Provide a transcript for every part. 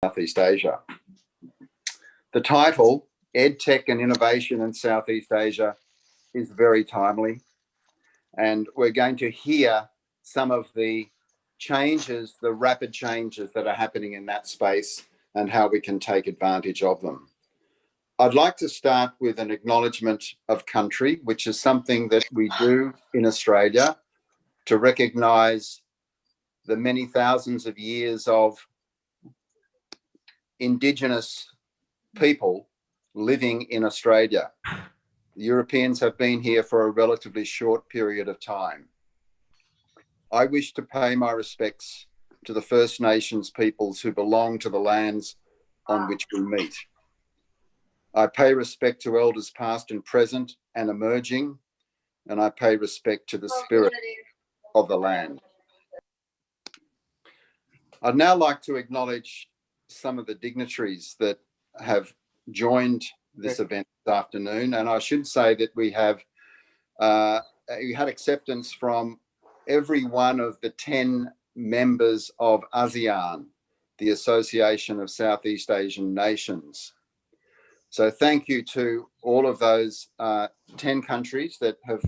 Southeast Asia. The title, Edtech and Innovation in Southeast Asia, is very timely. And we're going to hear some of the changes, the rapid changes that are happening in that space and how we can take advantage of them. I'd like to start with an acknowledgement of country, which is something that we do in Australia to recognise the many thousands of years of Indigenous people living in Australia. The Europeans have been here for a relatively short period of time. I wish to pay my respects to the First Nations peoples who belong to the lands on which we meet. I pay respect to elders past and present and emerging, and I pay respect to the spirit of the land. I'd now like to acknowledge some of the dignitaries that have joined this event this afternoon, and I should say that we had acceptance from every one of the 10 members of ASEAN, the Association of Southeast Asian Nations. So thank you to all of those 10 countries that have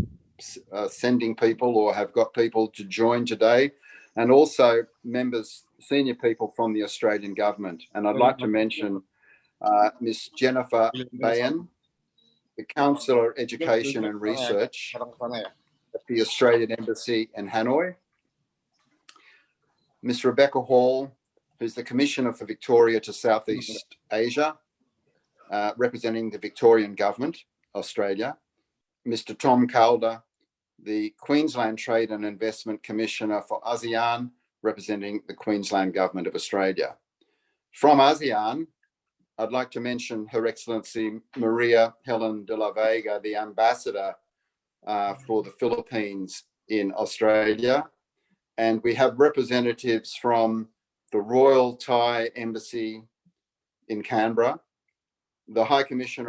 sending people or have got people to join today, and also members, senior people from the Australian government. And I'd like to mention Ms. Jennifer Bayan, the Councillor Education and Research at the Australian Embassy in Hanoi, Ms. Rebecca Hall, who's the Commissioner for Victoria to Southeast Asia, representing the Victorian Government, Australia, Mr. Tom Calder, the Queensland Trade and Investment Commissioner for ASEAN, representing the Queensland Government of Australia. From ASEAN, I'd like to mention Her Excellency Maria Helen de la Vega, the Ambassador for the Philippines in Australia. And we have representatives from the Royal Thai Embassy in Canberra, the High Commission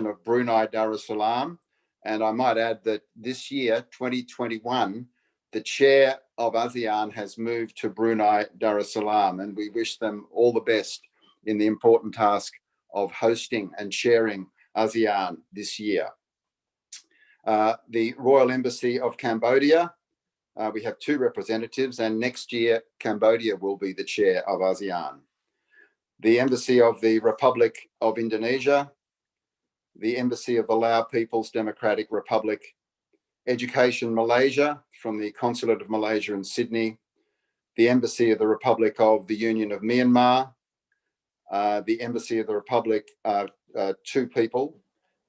of Brunei Darussalam, and I might add that this year, 2021, the chair of ASEAN has moved to Brunei Darussalam, and we wish them all the best in the important task of hosting and chairing ASEAN this year. The Royal Embassy of Cambodia, we have 2 representatives, and next year Cambodia will be the chair of ASEAN. The Embassy of the Republic of Indonesia, the Embassy of the Lao People's Democratic Republic, Education Malaysia from the Consulate of Malaysia in Sydney, the Embassy of the Republic of the Union of Myanmar, the Embassy of the Republic, 2 people,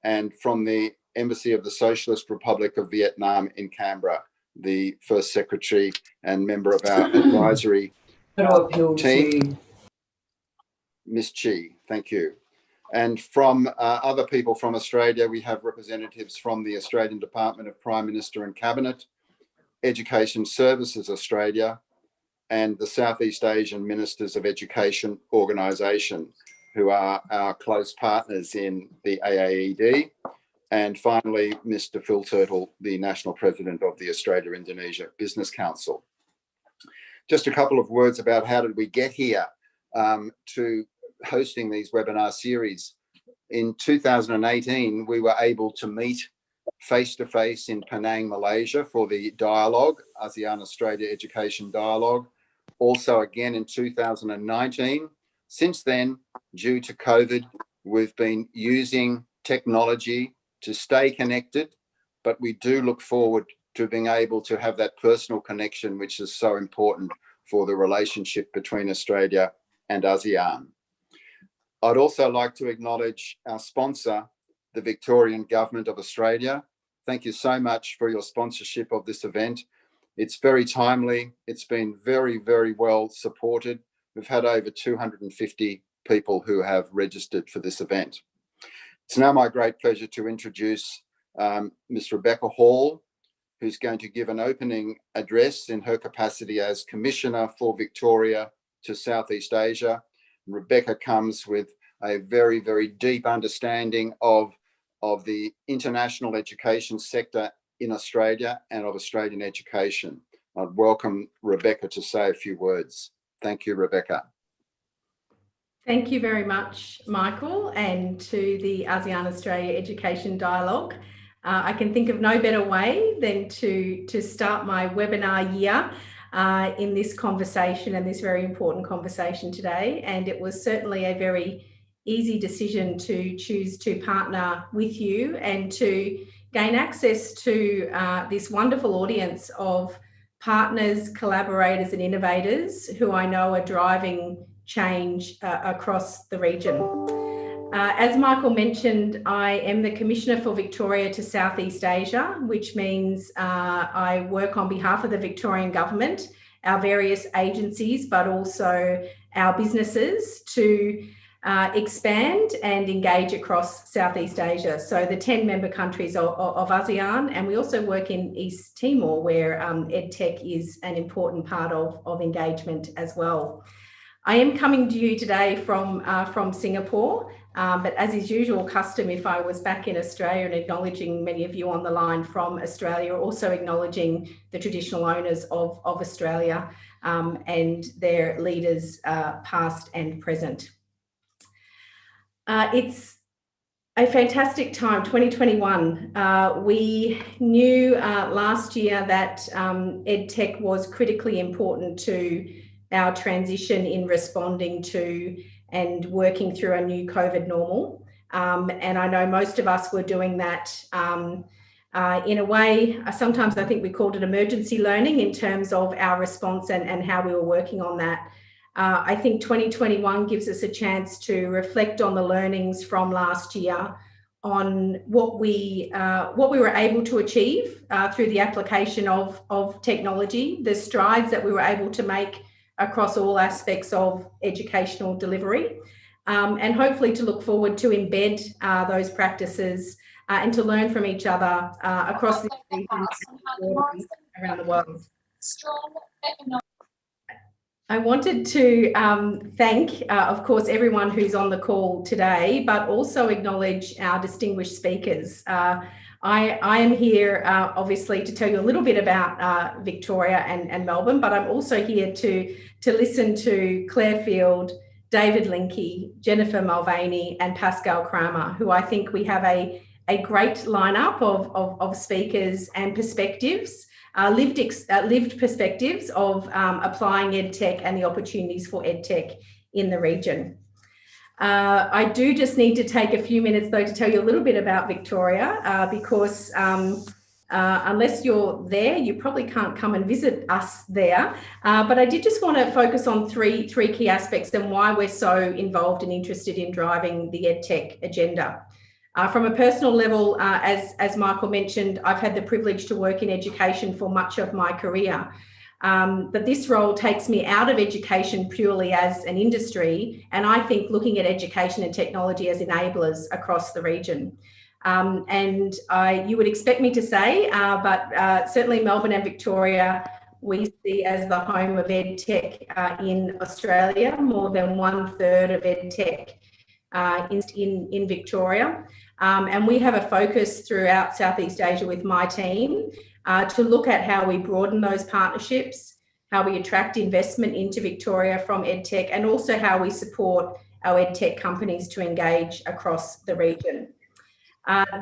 and from the Embassy of the Socialist Republic of Vietnam in Canberra, the First Secretary and member of our advisory team, Ms. Chi, thank you. And from other people from Australia, we have representatives from the Australian Department of Prime Minister and Cabinet, Education Services Australia, and the Southeast Asian Ministers of Education Organisation, who are our close partners in the AAED. And finally, Mr. Phil Turtle, the National President of the Australia-Indonesia Business Council. Just a couple of words about how did we get here to hosting these webinar series. In 2018, we were able to meet face-to-face in Penang, Malaysia for the dialogue, ASEAN-Australia Education Dialogue. Also again in 2019. Since then, due to COVID, we've been using technology to stay connected, but we do look forward to being able to have that personal connection, which is so important for the relationship between Australia and ASEAN. I'd also like to acknowledge our sponsor, the Victorian Government of Australia. Thank you so much for your sponsorship of this event. It's very timely. It's been very, very well supported. We've had over 250 people who have registered for this event. It's now my great pleasure to introduce Ms. Rebecca Hall, who's going to give an opening address in her capacity as Commissioner for Victoria to Southeast Asia. Rebecca comes with a very, very deep understanding of the international education sector in Australia and of Australian education. I'd welcome Rebecca to say a few words. Thank you, Rebecca. Thank you very much, Michael, and to the ASEAN Australia Education Dialogue. I can think of no better way than to start my webinar year in this conversation, and this very important conversation today. And it was certainly a very easy decision to choose to partner with you and to gain access to this wonderful audience of partners, collaborators and innovators who I know are driving change across the region. As Michael mentioned, I am the Commissioner for Victoria to Southeast Asia, which means I work on behalf of the Victorian Government, our various agencies, but also our businesses to expand and engage across Southeast Asia. So the 10 member countries of ASEAN, and we also work in East Timor, where Edtech is an important part of engagement as well. I am coming to you today from Singapore, but as is usual custom, if I was back in Australia, and acknowledging many of you on the line from Australia, also acknowledging the traditional owners of Australia and their leaders past and present. It's a fantastic time, 2021. We knew last year that EdTech was critically important to our transition in responding to and working through a new COVID normal. And I know most of us were doing that in a way, sometimes I think we called it emergency learning in terms of our response and how we were working on that. I think 2021 gives us a chance to reflect on the learnings from last year, on what we were able to achieve through the application of technology, the strides that we were able to make across all aspects of educational delivery, and hopefully to look forward to embed those practices and to learn from each other across the region around the world. I wanted to thank, of course, everyone who's on the call today, but also acknowledge our distinguished speakers. I am here, obviously, to tell you a little bit about Victoria and Melbourne, but I'm also here to listen to Claire Field, David Linke, Jennifer Mulvaney, and Pascal Kramer, who I think we have a great lineup of speakers and perspectives. Lived perspectives of applying EdTech and the opportunities for EdTech in the region. I do just need to take a few minutes though to tell you a little bit about Victoria because unless you're there, you probably can't come and visit us there. But I did just want to focus on three key aspects and why we're so involved and interested in driving the EdTech agenda. From a personal level, as Michael mentioned, I've had the privilege to work in education for much of my career. But this role takes me out of education purely as an industry, and I think looking at education and technology as enablers across the region. And you would expect me to say, but certainly Melbourne and Victoria, we see as the home of EdTech in Australia. More than 1/3 of EdTech in Victoria. And we have a focus throughout Southeast Asia with my team to look at how we broaden those partnerships, how we attract investment into Victoria from EdTech, and also how we support our EdTech companies to engage across the region.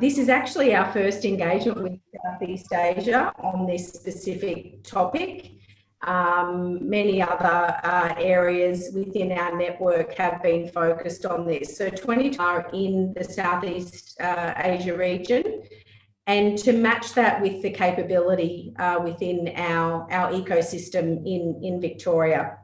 This is actually our first engagement with Southeast Asia on this specific topic. Many other areas within our network have been focused on this. So 20 are in the Southeast Asia region, and to match that with the capability within our ecosystem in Victoria.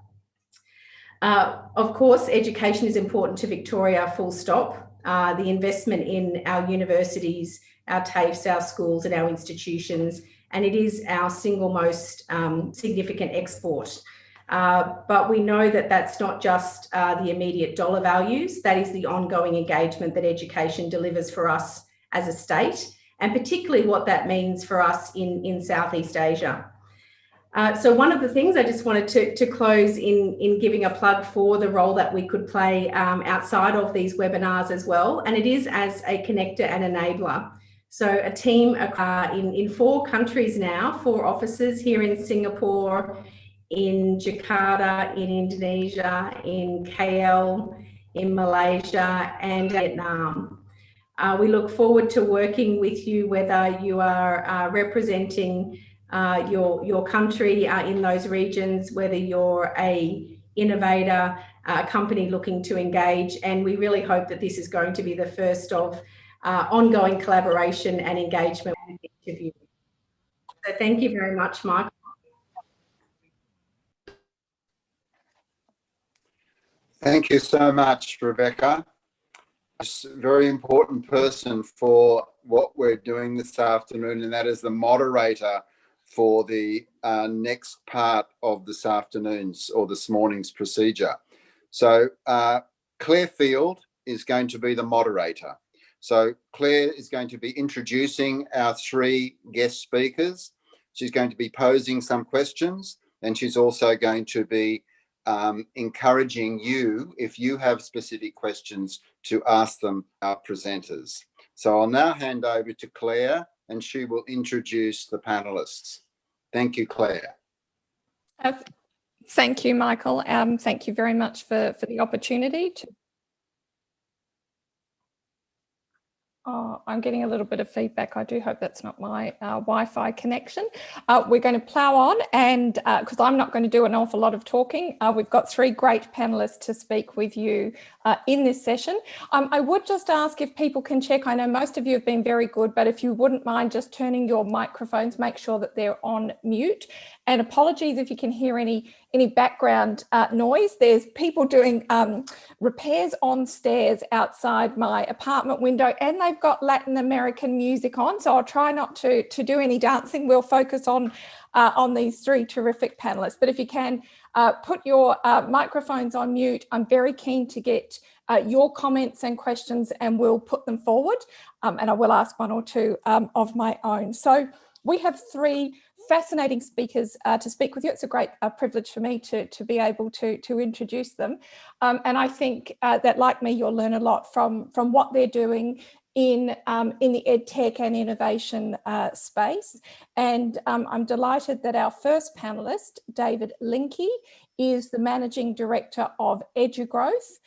Of course, education is important to Victoria, full stop. The investment in our universities, our TAFEs, our schools and our institutions, and it is our single most significant export. But we know that that's not just the immediate dollar values, that is the ongoing engagement that education delivers for us as a state, and particularly what that means for us in Southeast Asia. So one of the things I just wanted to close in giving a plug for the role that we could play outside of these webinars as well, and it is as a connector and enabler. So a team in 4 countries now, 4 offices here in Singapore, in Jakarta, in Indonesia, in KL, in Malaysia and Vietnam. We look forward to working with you, whether you are representing your country in those regions, whether you're a innovator, a company looking to engage, and we really hope that this is going to be the first of ongoing collaboration and engagement with each of you. So thank you very much, Michael. Thank you so much, Rebecca. A very important person for what we're doing this afternoon, and that is the moderator for the next part of this afternoon's or this morning's procedure. So Claire Field is going to be the moderator. So Claire is going to be introducing our three guest speakers. She's going to be posing some questions, and she's also going to be encouraging you, if you have specific questions, to ask them our presenters. So I'll now hand over to Claire, and she will introduce the panelists. Thank you, Claire. Thank you, Michael. Thank you very much for the opportunity to. Oh, I'm getting a little bit of feedback. I do hope that's not my Wi-Fi connection. We're going to plough on, and because I'm not going to do an awful lot of talking, we've got three great panelists to speak with you in this session. I would just ask if people can check. I know most of you have been very good, but if you wouldn't mind just turning your microphones, make sure that they're on mute. And apologies if you can hear any background noise. There's people doing repairs on stairs outside my apartment window, and they've got Latin American music on. So I'll try not to do any dancing. We'll focus on these three terrific panelists. But if you can put your microphones on mute, I'm very keen to get your comments and questions, and we'll put them forward. And I will ask one or two of my own. So we have three fascinating speakers to speak with you. It's a great privilege for me to be able to introduce them. And I think that, like me, you'll learn a lot from what they're doing in the EdTech and innovation space. And I'm delighted that our first panelist, David Linke, is the Managing Director of EduGrowth,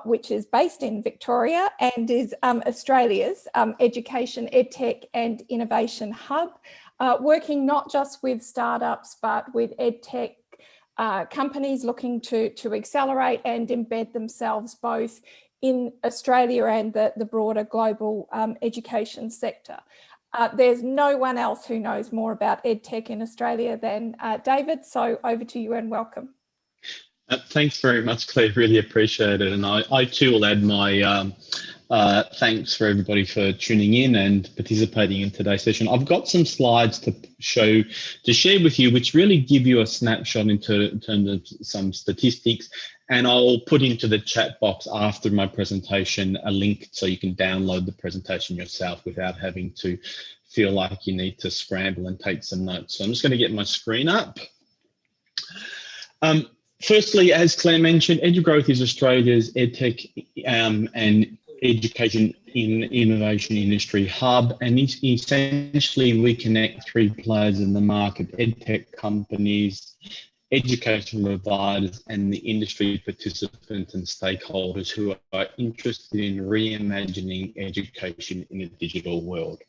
which is based in Victoria and is Australia's education, EdTech and innovation hub, working not just with startups, but with EdTech companies looking to accelerate and embed themselves both in Australia and the broader global education sector. There's no one else who knows more about EdTech in Australia than David, so over to you and welcome. Thanks very much, Claire. Really appreciate it. And I too will add my thanks for everybody for tuning in and participating in today's session. I've got some slides to share with you, which really give you a snapshot in terms of some statistics. And I'll put into the chat box after my presentation a link so you can download the presentation yourself without having to feel like you need to scramble and take some notes. So I'm just going to get my screen up. Firstly, as Claire mentioned, EduGrowth is Australia's EdTech and education in innovation industry hub, and essentially we connect three players in the market: EdTech companies, education providers, and the industry participants and stakeholders who are interested in reimagining education in a digital world.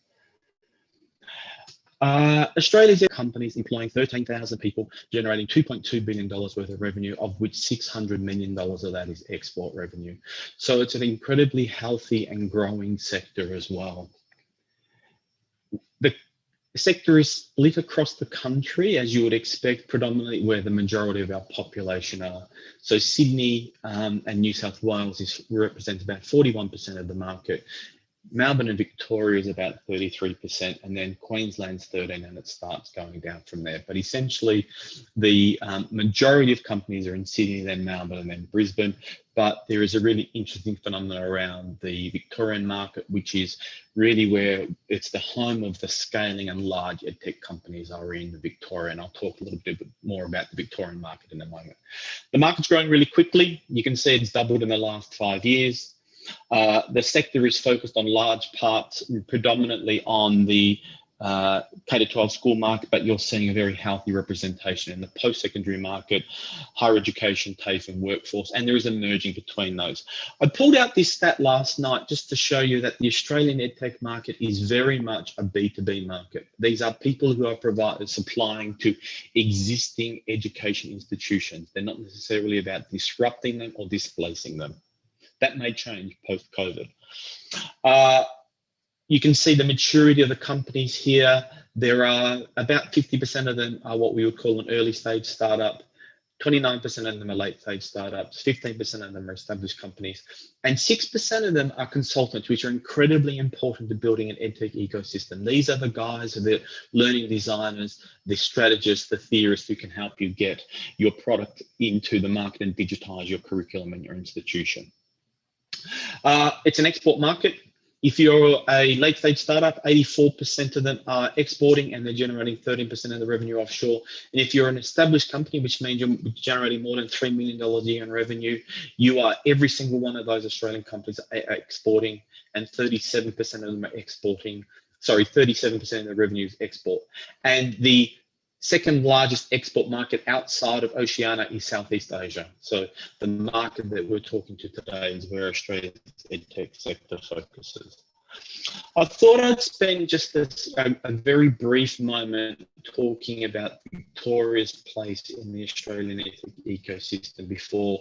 Australia's companies employing 13,000 people, generating $2.2 billion worth of revenue, of which $600 million of that is export revenue. So it's an incredibly healthy and growing sector as well. The sector is split across the country, as you would expect, predominantly where the majority of our population are. So Sydney and New South Wales represents about 41% of the market. Melbourne and Victoria is about 33%, and then Queensland's 13%, and it starts going down from there. But essentially, the majority of companies are in Sydney, then Melbourne, and then Brisbane. But there is a really interesting phenomenon around the Victorian market, which is really where it's the home of the scaling and large EdTech companies are in Victoria. And I'll talk a little bit more about the Victorian market in a moment. The market's growing really quickly. You can see it's doubled in the last 5 years. The sector is focused on large parts, predominantly on the K-12 school market, but you're seeing a very healthy representation in the post-secondary market, higher education, TAFE and workforce, and there is a merging between those. I pulled out this stat last night just to show you that the Australian EdTech market is very much a B2B market. These are people who are supplying to existing education institutions. They're not necessarily about disrupting them or displacing them. That may change post-COVID. You can see the maturity of the companies here. There are about 50% of them are what we would call an early stage startup. 29% of them are late stage startups. 15% of them are established companies. And 6% of them are consultants, which are incredibly important to building an EdTech ecosystem. These are the guys, the learning designers, the strategists, the theorists who can help you get your product into the market and digitize your curriculum and your institution. It's an export market. If you're a late stage startup, 84% of them are exporting and they're generating 13% of the revenue offshore. And if you're an established company, which means you're generating more than $3 million a year in revenue, you are every single one of those Australian companies are exporting, and 37% of them are exporting. Sorry, 37% of the revenue is export. And the second largest export market outside of Oceania is Southeast Asia. So the market that we're talking to today is where Australia's EdTech sector focuses. I thought I'd spend just a very brief moment talking about Victoria's place in the Australian EdTech ecosystem before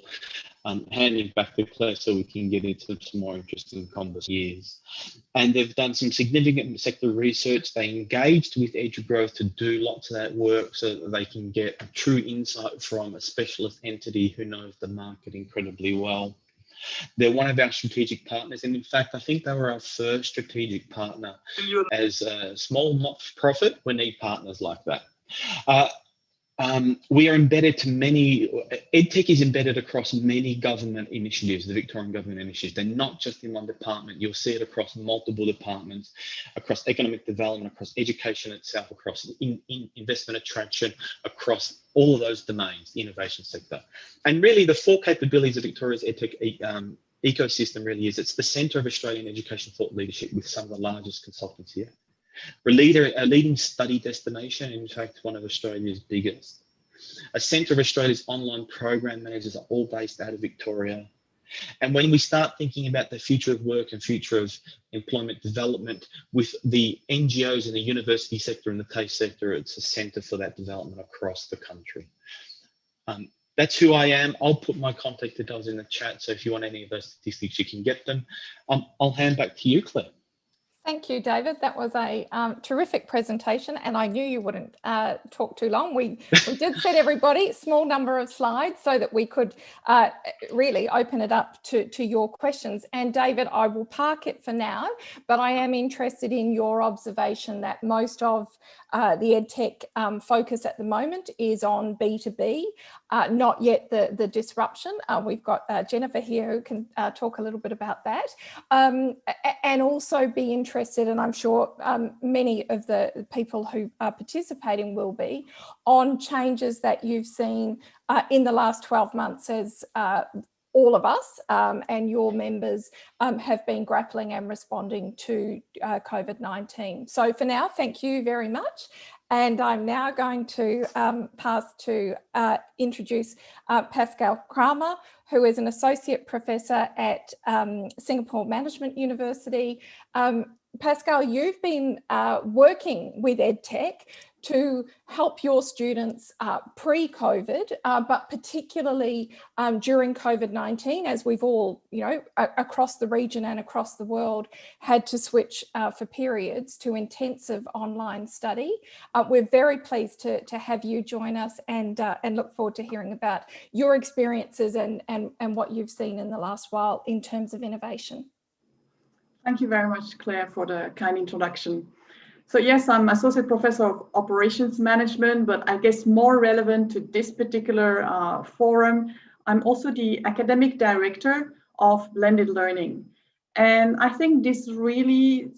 handing back to Claire so we can get into some more interesting conversations. And they've done some significant sector research. They engaged with EduGrowth to do lots of that work so that they can get a true insight from a specialist entity who knows the market incredibly well. They're one of our strategic partners, and in fact, I think they were our first strategic partner. As a small not-for-profit, we need partners like that. We are embedded to many, EdTech is embedded across many government initiatives, the Victorian government initiatives. They're not just in one department. You'll see it across multiple departments, across economic development, across education itself, across investment attraction, across all of those domains, the innovation sector. And really the four capabilities of Victoria's EdTech ecosystem really is, it's the centre of Australian education thought leadership with some of the largest consultants here. We're a leading study destination, in fact, one of Australia's biggest. A centre of Australia's online program managers are all based out of Victoria. And when we start thinking about the future of work and future of employment development with the NGOs and the university sector and the TAFE sector, it's a centre for that development across the country. That's who I am. I'll put my contact details in the chat, so if you want any of those statistics, you can get them. I'll hand back to you, Claire. Thank you, David. That was a terrific presentation, and I knew you wouldn't talk too long. We did set everybody a small number of slides so that we could really open it up to your questions. And David, I will park it for now, but I am interested in your observation that most of the EdTech focus at the moment is on B2B, not yet the disruption. We've got Jennifer here who can talk a little bit about that, and also be interested, and I'm sure many of the people who are participating will be, on changes that you've seen in the last 12 months as all of us and your members have been grappling and responding to COVID-19. So for now, thank you very much. And I'm now going to pass to introduce Pascal Kramer, who is an associate professor at Singapore Management University. Pascal, you've been working with EdTech to help your students pre-COVID, but particularly during COVID-19, as we've all, across the region and across the world, had to switch for periods to intensive online study. We're very pleased to have you join us, and look forward to hearing about your experiences and what you've seen in the last while in terms of innovation. Thank you very much, Claire, for the kind introduction. So yes, I'm Associate Professor of Operations Management, but I guess more relevant to this particular forum, I'm also the Academic Director of Blended Learning. And I think this really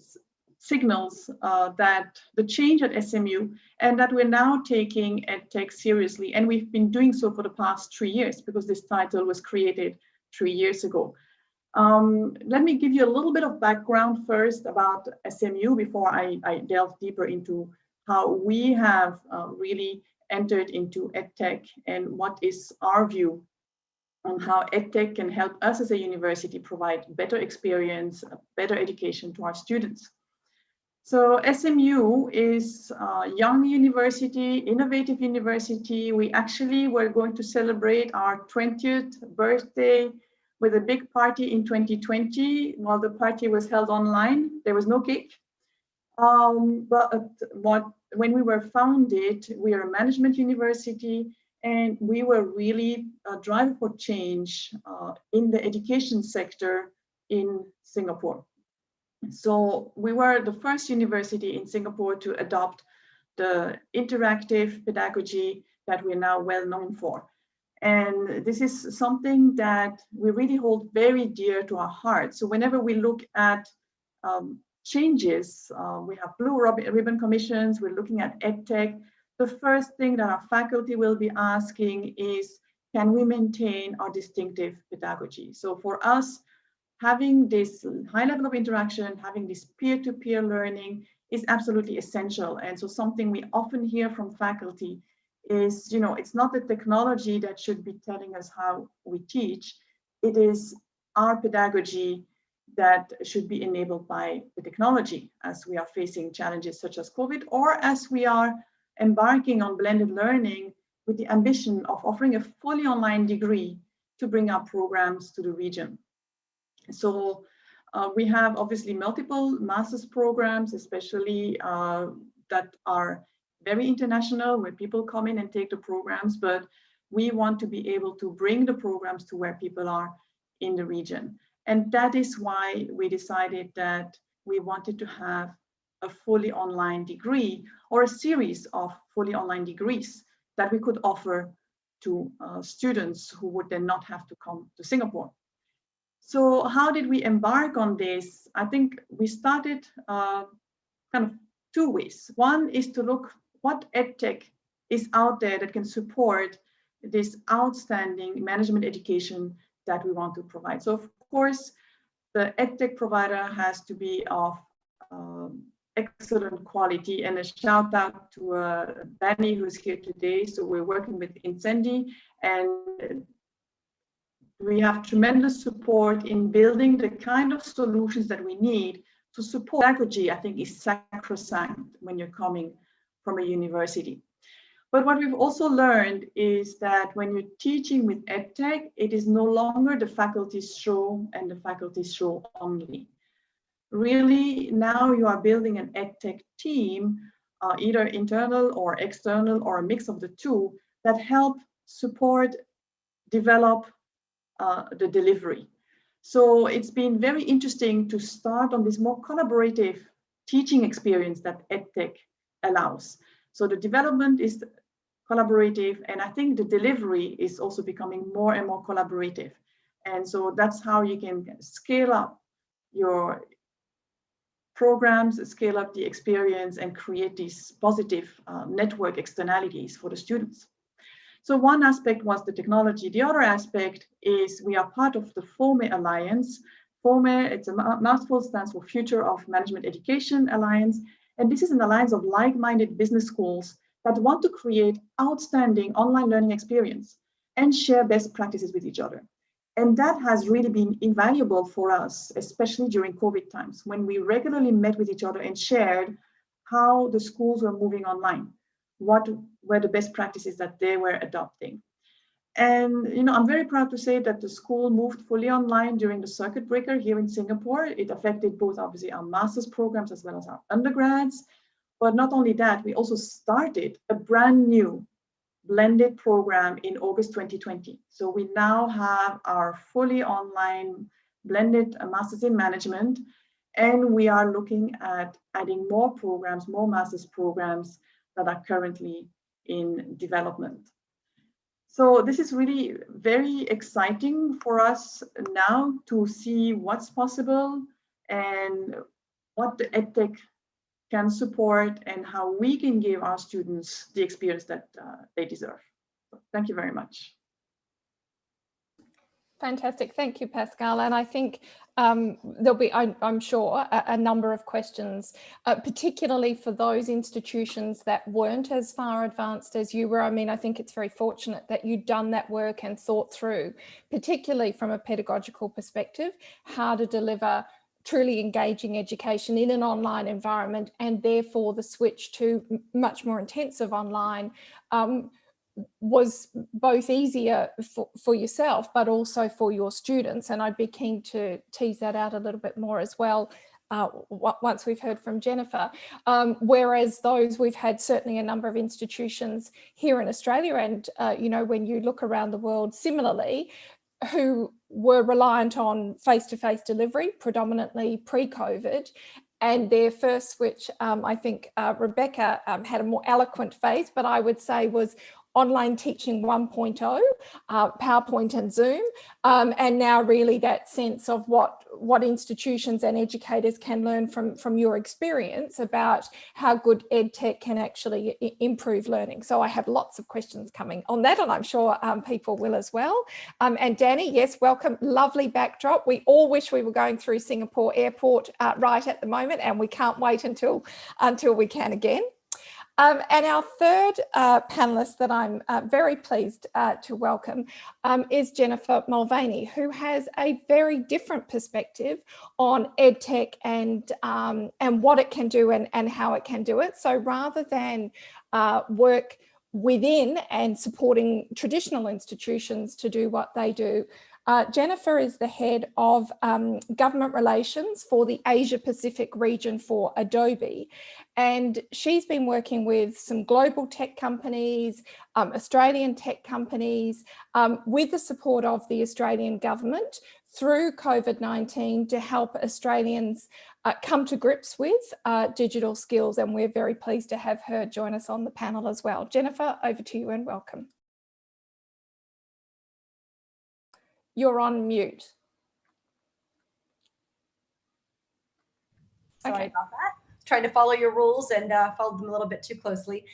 signals that the change at SMU, and that we're now taking EdTech seriously, and we've been doing so for the past 3 years, because this title was created 3 years ago. Let me give you a little bit of background first about SMU before I delve deeper into how we have really entered into EdTech and what is our view on how EdTech can help us as a university provide better experience, better education to our students. So SMU is a young university, innovative university. We actually were going to celebrate our 20th birthday with a big party in 2020. While the party was held online, there was no cake. When we were founded, we are a management university, and we were really a driver for change in the education sector in Singapore. So we were the first university in Singapore to adopt the interactive pedagogy that we're now well known for. And this is something that we really hold very dear to our hearts. So whenever we look at changes, we have blue ribbon commissions, we're looking at EdTech. The first thing that our faculty will be asking is, can we maintain our distinctive pedagogy? So for us, having this high level of interaction, having this peer-to-peer learning is absolutely essential. And so something we often hear from faculty is, it's not the technology that should be telling us how we teach, it is our pedagogy that should be enabled by the technology as we are facing challenges such as COVID, or as we are embarking on blended learning with the ambition of offering a fully online degree to bring our programs to the region. So we have obviously multiple master's programs, especially that are very international, where people come in and take the programs, but we want to be able to bring the programs to where people are in the region. And that is why we decided that we wanted to have a fully online degree, or a series of fully online degrees that we could offer to students who would then not have to come to Singapore. So how did we embark on this? I think we started kind of two ways. One is to look what EdTech is out there that can support this outstanding management education that we want to provide. So of course, the EdTech provider has to be of excellent quality, and a shout out to Danny, who's here today. So we're working with Incendi, and we have tremendous support in building the kind of solutions that we need to support pedagogy. I think is sacrosanct when you're coming from a university. But what we've also learned is that when you're teaching with EdTech, it is no longer the faculty's show and the faculty's show only. Really, now you are building an EdTech team, either internal or external or a mix of the two, that help support, develop the delivery. So it's been very interesting to start on this more collaborative teaching experience that EdTech allows. So the development is collaborative, and I think the delivery is also becoming more and more collaborative. And so that's how you can scale up your programs, scale up the experience, and create these positive network externalities for the students. So one aspect was the technology. The other aspect is we are part of the FOME Alliance. FOME, it's a mouthful, stands for Future of Management Education Alliance. And this is an alliance of like-minded business schools that want to create outstanding online learning experience and share best practices with each other. And that has really been invaluable for us, especially during COVID times, when we regularly met with each other and shared how the schools were moving online, what were the best practices that they were adopting. And I'm very proud to say that the school moved fully online during the circuit breaker here in Singapore. It affected both obviously our master's programs as well as our undergrads. But not only that, we also started a brand new blended program in August 2020. So we now have our fully online blended Masters in Management, and we are looking at adding more programs, more master's programs that are currently in development. So this is really very exciting for us now to see what's possible and what the EdTech can support and how we can give our students the experience that they deserve. So thank you very much. Fantastic. Thank you, Pascal. And I think there'll be, I'm sure, a number of questions, particularly for those institutions that weren't as far advanced as you were. I mean, I think it's very fortunate that you'd done that work and thought through, particularly from a pedagogical perspective, how to deliver truly engaging education in an online environment, and therefore the switch to much more intensive online was both easier for yourself, but also for your students. And I'd be keen to tease that out a little bit more as well once we've heard from Jennifer. Whereas those, we've had certainly a number of institutions here in Australia and, you know, when you look around the world similarly, who were reliant on face-to-face delivery, predominantly pre-COVID. And their first switch, I think Rebecca had a more eloquent phrase, but I would say was online teaching 1.0, PowerPoint and Zoom, and now really that sense of what institutions and educators can learn from your experience about how good EdTech can actually improve learning. So I have lots of questions coming on that, and I'm sure people will as well. And Danny, yes, welcome, lovely backdrop. We all wish we were going through Singapore Airport right at the moment, and we can't wait until we can again. And our third panelist that I'm very pleased to welcome is Jennifer Mulvaney, who has a very different perspective on EdTech and what it can do and how it can do it. So rather than work within and supporting traditional institutions to do what they do, Jennifer is the head of government relations for the Asia Pacific region for Adobe. And she's been working with some global tech companies, Australian tech companies, with the support of the Australian government through COVID-19 to help Australians come to grips with digital skills. And we're very pleased to have her join us on the panel as well. Jennifer, over to you and welcome. You're on mute. Sorry about that. Trying to follow your rules and followed them a little bit too closely.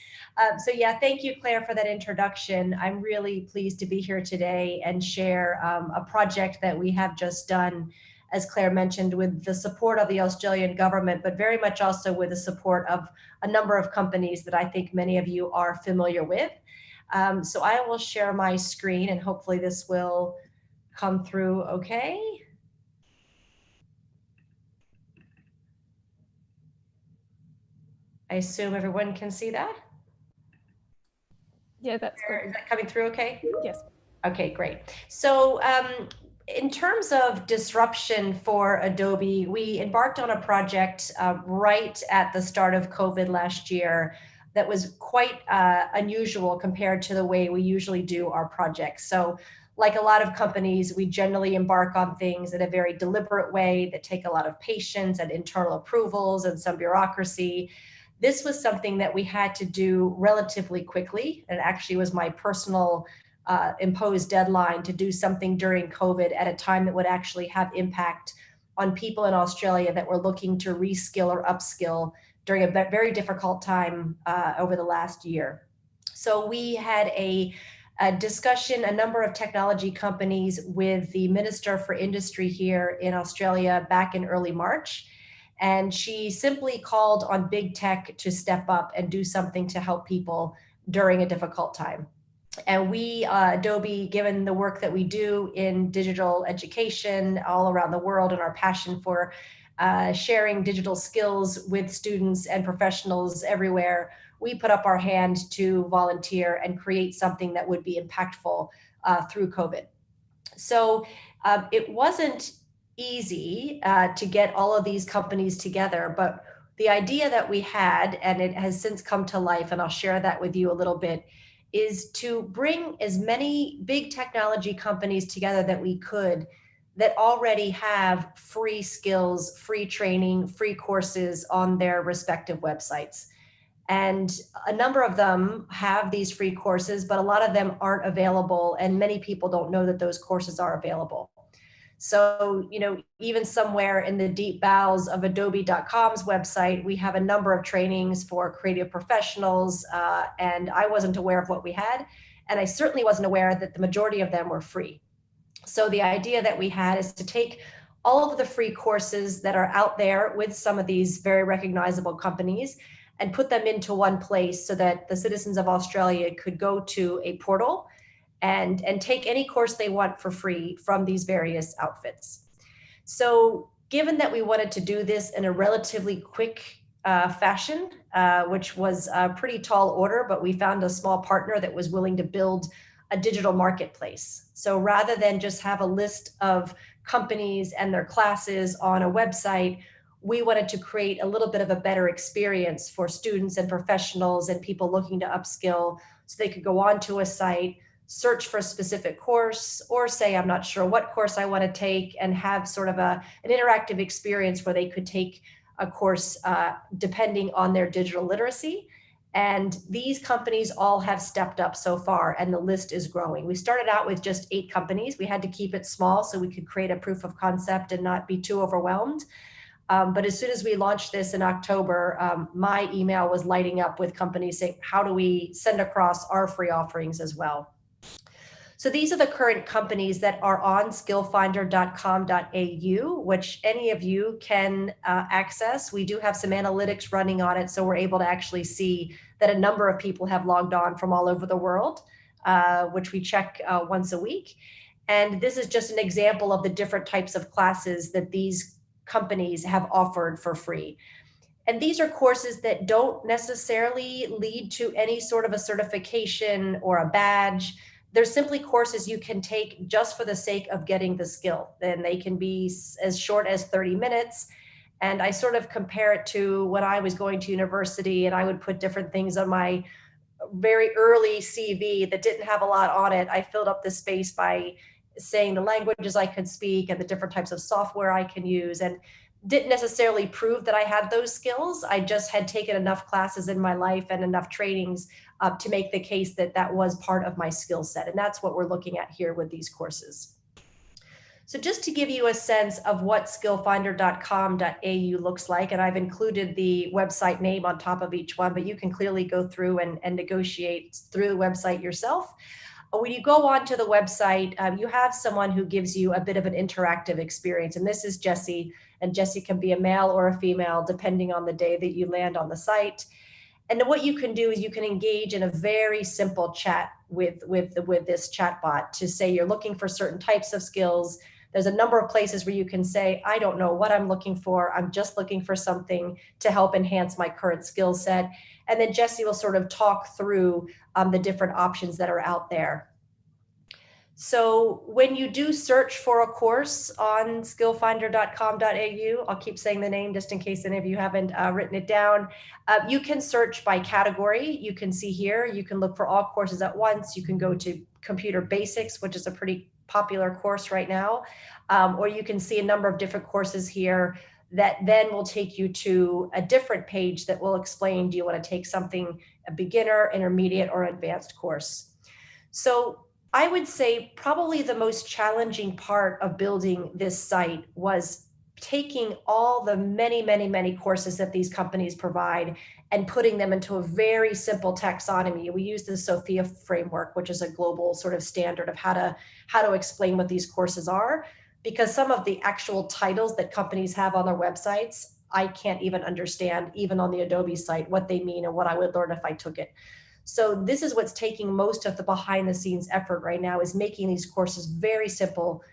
So yeah, thank you, Claire, for that introduction. I'm really pleased to be here today and share a project that we have just done, as Claire mentioned, with the support of the Australian government, but very much also with the support of a number of companies that I think many of you are familiar with. So I will share my screen and hopefully this will come through okay. I assume everyone can see that? Yeah, that's good. Is that coming through okay? Yes. Okay, great. So in terms of disruption for Adobe, we embarked on a project right at the start of COVID last year that was quite unusual compared to the way we usually do our projects. So like a lot of companies, we generally embark on things in a very deliberate way that take a lot of patience and internal approvals and some bureaucracy. This was something that we had to do relatively quickly. And it actually was my personal imposed deadline to do something during COVID at a time that would actually have impact on people in Australia that were looking to reskill or upskill during a very difficult time over the last year. So we had a discussion, a number of technology companies with the Minister for Industry here in Australia back in early March. And she simply called on big tech to step up and do something to help people during a difficult time. And we, Adobe, given the work that we do in digital education all around the world and our passion for sharing digital skills with students and professionals everywhere, we put up our hand to volunteer and create something that would be impactful through COVID. So it wasn't easy to get all of these companies together, but the idea that we had, and it has since come to life, and I'll share that with you a little bit, is to bring as many big technology companies together that we could that already have free skills, free training, free courses on their respective websites. And a number of them have these free courses, but a lot of them aren't available, and many people don't know that those courses are available. So, you know, even somewhere in the deep bowels of Adobe.com's website, we have a number of trainings for creative professionals, and I wasn't aware of what we had, and I certainly wasn't aware that the majority of them were free. So the idea that we had is to take all of the free courses that are out there with some of these very recognizable companies and put them into one place so that the citizens of Australia could go to a portal and take any course they want for free from these various outfits. So given that we wanted to do this in a relatively quick fashion, which was a pretty tall order, but we found a small partner that was willing to build a digital marketplace. So rather than just have a list of companies and their classes on a website, we wanted to create a little bit of a better experience for students and professionals and people looking to upskill, so they could go onto a site, search for a specific course, or say, I'm not sure what course I want to take, and have sort of an interactive experience where they could take a course depending on their digital literacy. And these companies all have stepped up so far, and the list is growing. We started out with just 8 companies. We had to keep it small so we could create a proof of concept and not be too overwhelmed. But as soon as we launched this in October, my email was lighting up with companies saying, how do we send across our free offerings as well? So these are the current companies that are on skillfinder.com.au, which any of you can access. We do have some analytics running on it, so we're able to actually see that a number of people have logged on from all over the world, which we check once a week. And this is just an example of the different types of classes that these companies have offered for free. And these are courses that don't necessarily lead to any sort of a certification or a badge. They're simply courses you can take just for the sake of getting the skill. And they can be as short as 30 minutes. And I sort of compare it to when I was going to university and I would put different things on my very early CV that didn't have a lot on it. I filled up the space by saying the languages I could speak and the different types of software I can use, and didn't necessarily prove that I had those skills. I just had taken enough classes in my life and enough trainings to make the case that that was part of my skill set. And that's what we're looking at here with these courses. So just to give you a sense of what skillfinder.com.au looks like, and I've included the website name on top of each one, but you can clearly go through and negotiate through the website yourself. When you go onto the website, you have someone who gives you a bit of an interactive experience. And this is Jessie, and Jessie can be a male or a female, depending on the day that you land on the site. And what you can do is you can engage in a very simple chat with this chatbot to say you're looking for certain types of skills. There's a number of places where you can say, I don't know what I'm looking for. I'm just looking for something to help enhance my current skill set. And then Jessie will sort of talk through the different options that are out there. So when you do search for a course on skillfinder.com.au, I'll keep saying the name just in case any of you haven't written it down. You can search by category. You can see here, you can look for all courses at once. You can go to computer basics, which is a pretty popular course right now. Or you can see a number of different courses here that then will take you to a different page that will explain, do you want to take something, a beginner, intermediate, or advanced course? So I would say probably the most challenging part of building this site was taking all the many courses that these companies provide and putting them into a very simple taxonomy. We use the SOFIA framework, which is a global sort of standard of how to explain what these courses are, because some of the actual titles that companies have on their websites, I can't even understand, even on the Adobe site, what they mean and what I would learn if I took it. So this is what's taking most of the behind the scenes effort right now, is making these courses very simple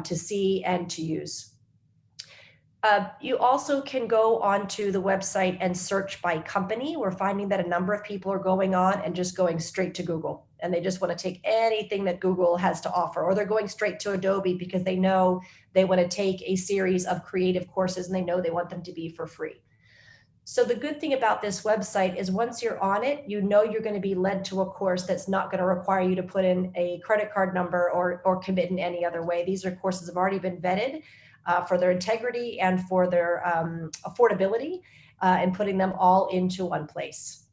to see and to use. You also can go onto the website and search by company. We're finding that a number of people are going on and just going straight to Google, and they just want to take anything that Google has to offer, or they're going straight to Adobe because they know they want to take a series of creative courses and they know they want them to be for free. So the good thing about this website is once you're on it, you know you're going to be led to a course that's not going to require you to put in a credit card number or commit in any other way. These are courses that have already been vetted for their integrity and for their affordability, and putting them all into one place.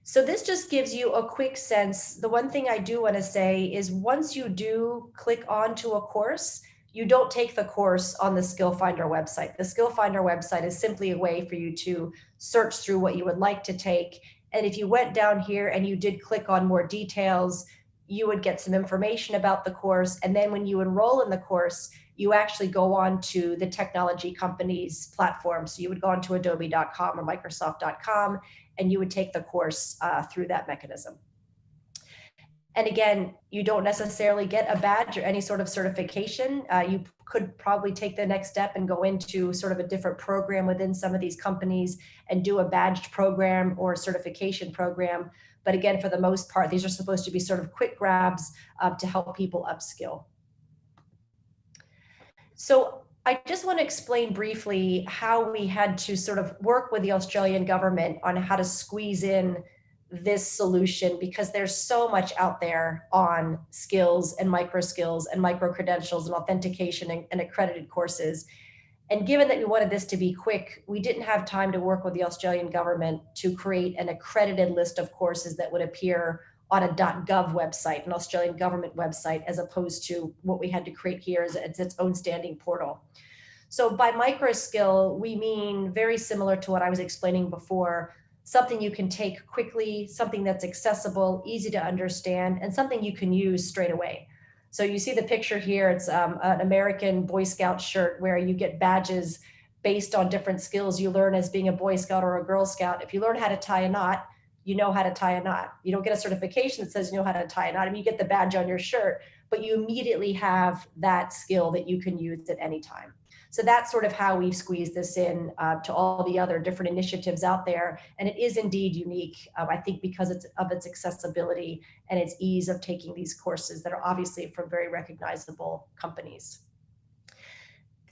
So this just gives you a quick sense. The one thing I do want to say is once you do click onto a course, you don't take the course on the Skill Finder website. The Skill Finder website is simply a way for you to search through what you would like to take. And if you went down here and you did click on more details, you would get some information about the course. And then when you enroll in the course, you actually go on to the technology company's platform. So you would go on to adobe.com or microsoft.com, and you would take the course through that mechanism. And again, you don't necessarily get a badge or any sort of certification. You could probably take the next step and go into sort of a different program within some of these companies and do a badged program or certification program. But again, for the most part, these are supposed to be sort of quick grabs to help people upskill. So I just want to explain briefly how we had to sort of work with the Australian government on how to squeeze in this solution, because there's so much out there on skills and micro credentials and authentication and accredited courses. And given that we wanted this to be quick, we didn't have time to work with the Australian government to create an accredited list of courses that would appear on a .gov website, an Australian government website, as opposed to what we had to create here as its own standing portal. So by micro skill, we mean very similar to what I was explaining before, something you can take quickly, something that's accessible, easy to understand, and something you can use straight away. So you see the picture here, it's an American Boy Scout shirt where you get badges based on different skills you learn as being a Boy Scout or a Girl Scout. If you learn how to tie a knot, you know how to tie a knot. You don't get a certification that says you know how to tie a knot. I mean, you get the badge on your shirt, but you immediately have that skill that you can use at any time. So that's sort of how we've squeezed this in to all the other different initiatives out there. And it is indeed unique, I think, because of its accessibility and its ease of taking these courses that are obviously from very recognizable companies.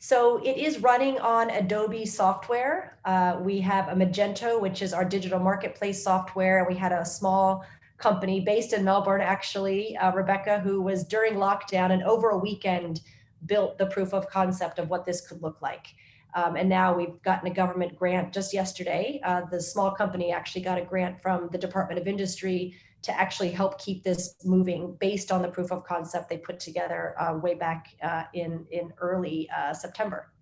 So it is running on Adobe software. We have a Magento, which is our digital marketplace software. We had a small company based in Melbourne, actually, Rebecca, who was during lockdown and over a weekend built the proof of concept of what this could look like. And now we've gotten a government grant just yesterday. The small company actually got a grant from the Department of Industry to actually help keep this moving based on the proof of concept they put together way back in early September.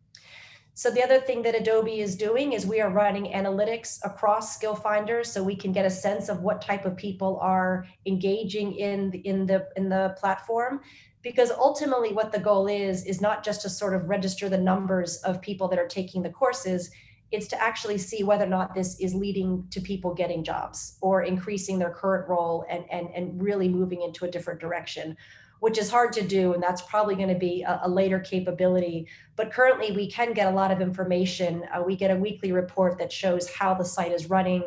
So the other thing that Adobe is doing is we are running analytics across skill finders so we can get a sense of what type of people are engaging in the platform. Because ultimately what the goal is not just to sort of register the numbers of people that are taking the courses, it's to actually see whether or not this is leading to people getting jobs or increasing their current role and really moving into a different direction, which is hard to do. And that's probably going to be a later capability. But currently we can get a lot of information. We get a weekly report that shows how the site is running.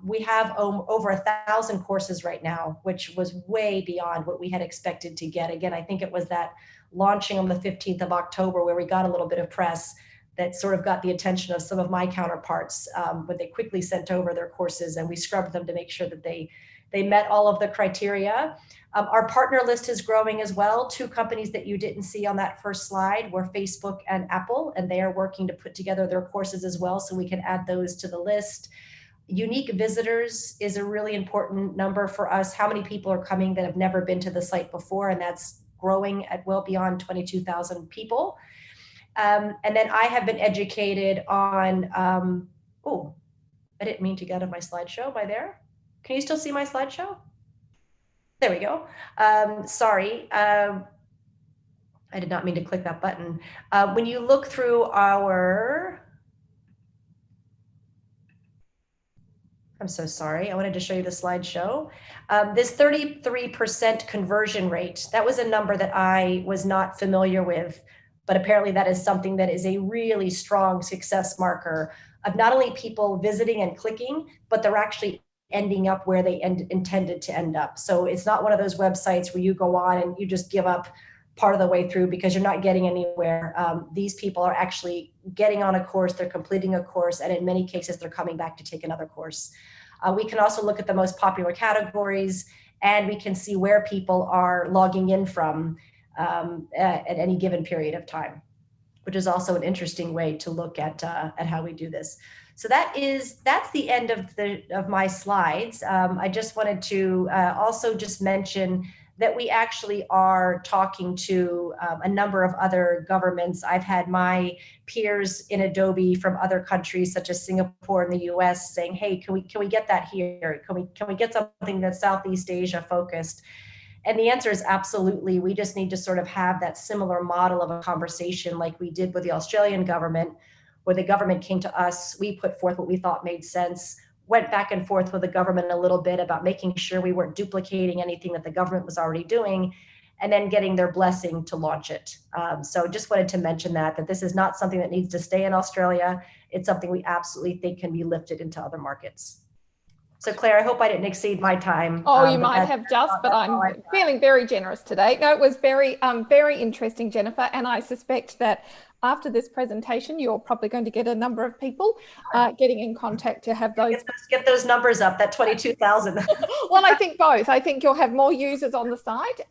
We have over 1,000 courses right now, which was way beyond what we had expected to get. Again, I think it was that launching on the 15th of October where we got a little bit of press that sort of got the attention of some of my counterparts, but they quickly sent over their courses and we scrubbed them to make sure that they met all of the criteria. Our partner list is growing as well. 2 companies that you didn't see on that first slide were Facebook and Apple, and they are working to put together their courses as well, so we can add those to the list. Unique visitors is a really important number for us. How many people are coming that have never been to the site before? And that's growing at well beyond 22,000 people. And then I have been educated on, oh, I didn't mean to get out of my slideshow. Am I there? Can you still see my slideshow? There we go. Sorry. I did not mean to click that button. When you look through our, I'm so sorry. I wanted to show you the slideshow. This 33% conversion rate, that was a number that I was not familiar with, but apparently that is something that is a really strong success marker of not only people visiting and clicking, but they're actually ending up where they intended to end up. So it's not one of those websites where you go on and you just give up part of the way through because you're not getting anywhere. These people are actually getting on a course, they're completing a course, and in many cases, they're coming back to take another course. We can also look at the most popular categories, and we can see where people are logging in from at any given period of time, which is also an interesting way to look at how we do this. So that's the end of my slides. I just wanted to also just mention that we actually are talking to a number of other governments. I've had my peers in Adobe from other countries such as Singapore and the US saying, hey, can we get that here? Can we get something that's Southeast Asia focused? And the answer is absolutely. We just need to sort of have that similar model of a conversation like we did with the Australian government, where the government came to us, we put forth what we thought made sense, went back and forth with the government a little bit about making sure we weren't duplicating anything that the government was already doing, and then getting their blessing to launch it. So just wanted to mention that this is not something that needs to stay in Australia. It's something we absolutely think can be lifted into other markets. So Claire, I hope I didn't exceed my time. Oh, you might have just, but I'm feeling very generous today. No, it was very, very interesting, Jennifer. And I suspect that after this presentation, you're probably going to get a number of people getting in contact to have those. Get those numbers up, that 22,000. Well, I think both. I think you'll have more users on the site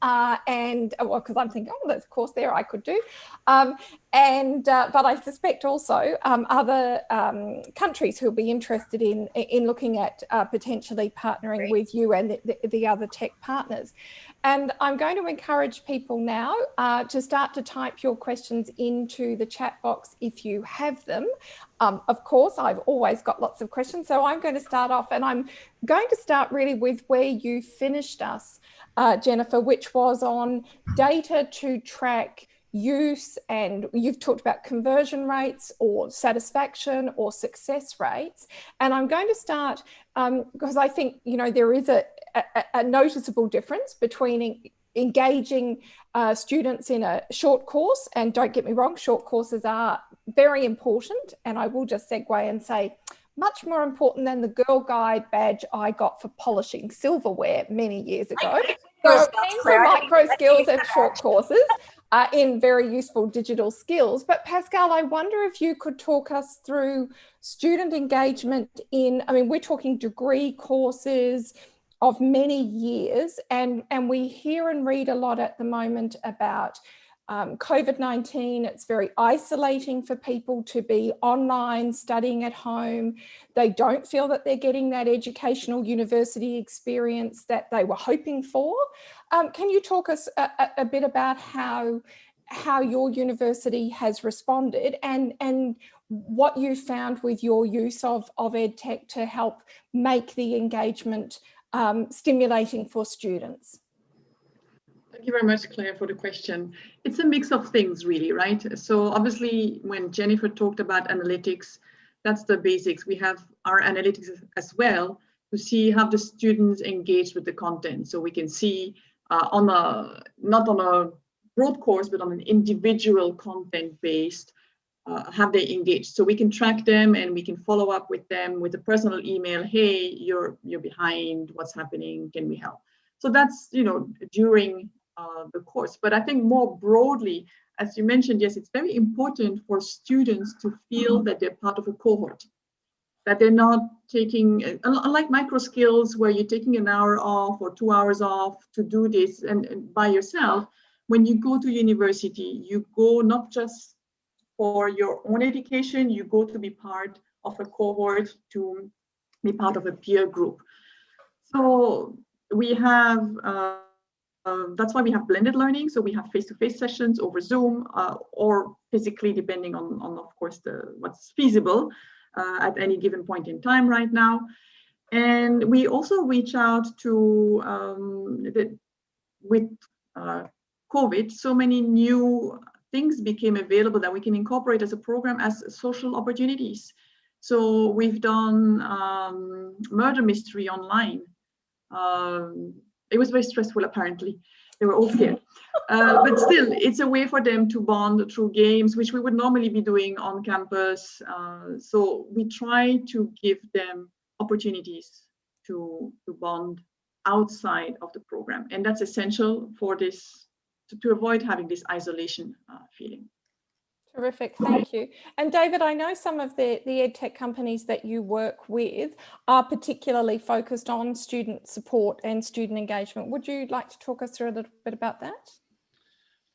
and, well, because I'm thinking, oh, there's a course there I could do. But I suspect also other countries who'll be interested in looking at potentially partnering with you and the other tech partners. And I'm going to encourage people now to start to type your questions into the chat box if you have them. Of course, I've always got lots of questions, so I'm going to start off, and I'm going to start really with where you finished us, Jennifer, which was on data to track use, and you've talked about conversion rates or satisfaction or success rates. And I'm going to start because I think, you know, there is a noticeable difference between engaging students in a short course, and don't get me wrong, short courses are very important, and I will just segue and say much more important than the Girl Guide badge I got for polishing silverware many years ago. So micro skills and short courses in very useful digital skills. But Pascal, I wonder if you could talk us through student engagement in, I mean, we're talking degree courses of many years, and we hear and read a lot at the moment about COVID-19. It's very isolating for people to be online studying at home. They don't feel that they're getting that educational university experience that they were hoping for. Can you talk us a bit about how your university has responded and what you found with your use of EdTech to help make the engagement stimulating for students? Thank you very much, Claire, for the question. It's a mix of things, really, right? So obviously, when Jennifer talked about analytics, that's the basics. We have our analytics as well to see how the students engage with the content. So we can see not on a broad course, but on an individual content-based, have they engaged. So we can track them and we can follow up with them with a personal email. Hey, you're behind. What's happening? Can we help? So that's, you know, during the course. But I think more broadly, as you mentioned, yes, it's very important for students to feel that they're part of a cohort, that they're not taking, unlike micro skills where you're taking an hour off or 2 hours off to do this and by yourself. When you go to university, you go not just for your own education, you go to be part of a cohort, to be part of a peer group. So we have, that's why we have blended learning. So we have face-to-face sessions over Zoom or physically, depending on of course, what's feasible at any given point in time right now. And we also reach out to, with COVID, so many new things became available that we can incorporate as a program as social opportunities. So we've done murder mystery online. It was very stressful, apparently. They were all scared. But still, it's a way for them to bond through games, which we would normally be doing on campus. So we try to give them opportunities to bond outside of the program. And that's essential for this, to avoid having this isolation feeling. Terrific, thank you. And David, I know some of the EdTech companies that you work with are particularly focused on student support and student engagement. Would you like to talk us through a little bit about that?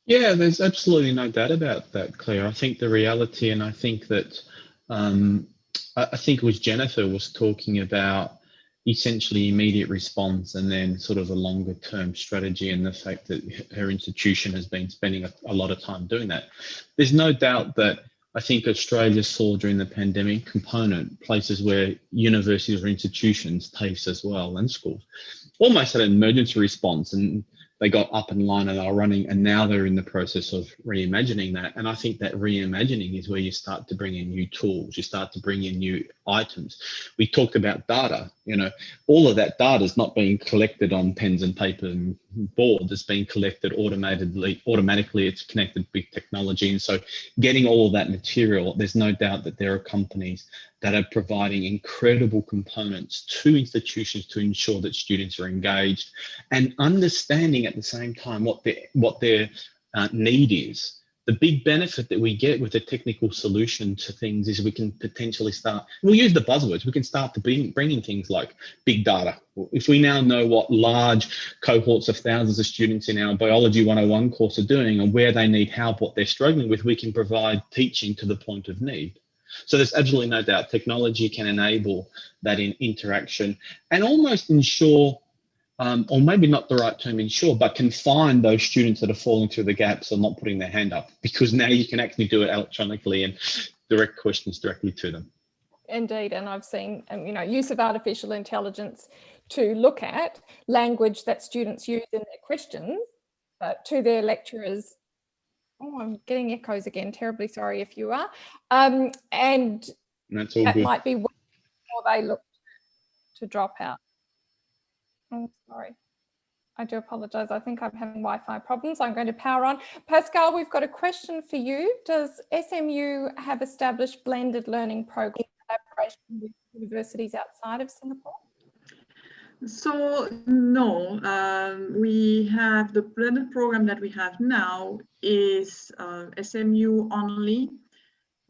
Yeah, there's absolutely no doubt about that, Claire. I think the reality, and I think that, I think it was Jennifer was talking about essentially immediate response and then sort of a longer term strategy, and the fact that her institution has been spending a lot of time doing that. There's no doubt that I think Australia saw during the pandemic component places where universities or institutions, TAFEs as well, and schools, almost had an emergency response. And they got up and line and are running, and now they're in the process of reimagining that. And I think that reimagining is where you start to bring in new tools, you start to bring in new items. We talked about data, all of that data is not being collected on pens and paper and boards, it's being collected automatically, it's connected with technology. And so getting all of that material, there's no doubt that there are companies that are providing incredible components to institutions to ensure that students are engaged and understanding at the same time what their need is. The big benefit that we get with a technical solution to things is we can potentially we'll use the buzzwords, we can start to bring in things like big data. If we now know what large cohorts of thousands of students in our Biology 101 course are doing and where they need help, what they're struggling with, we can provide teaching to the point of need. So there's absolutely no doubt technology can enable that interaction and almost ensure, or maybe not the right term, ensure, but can find those students that are falling through the gaps or not putting their hand up, because now you can actually do it electronically and direct questions directly to them. Indeed, and I've seen use of artificial intelligence to look at language that students use in their questions to their lecturers. Oh, I'm getting echoes again. Terribly sorry if you are. And that's all that good. might be before they look to drop out. Oh, sorry. I do apologise. I think I'm having Wi-Fi problems. I'm going to power on. Pascal, we've got a question for you. Does SMU have established blended learning programs in collaboration with universities outside of Singapore? So no, we have the blended program that we have now is SMU only.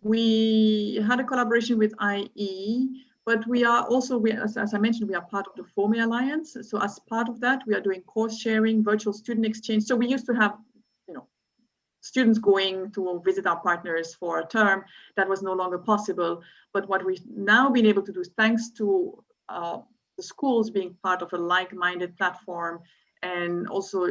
We had a collaboration with IE, but we are also, as I mentioned, we are part of the FOME Alliance. So as part of that, we are doing course sharing, virtual student exchange. So we used to have, students going to visit our partners for a term. That was no longer possible. But what we've now been able to do, thanks to the schools being part of a like-minded platform and also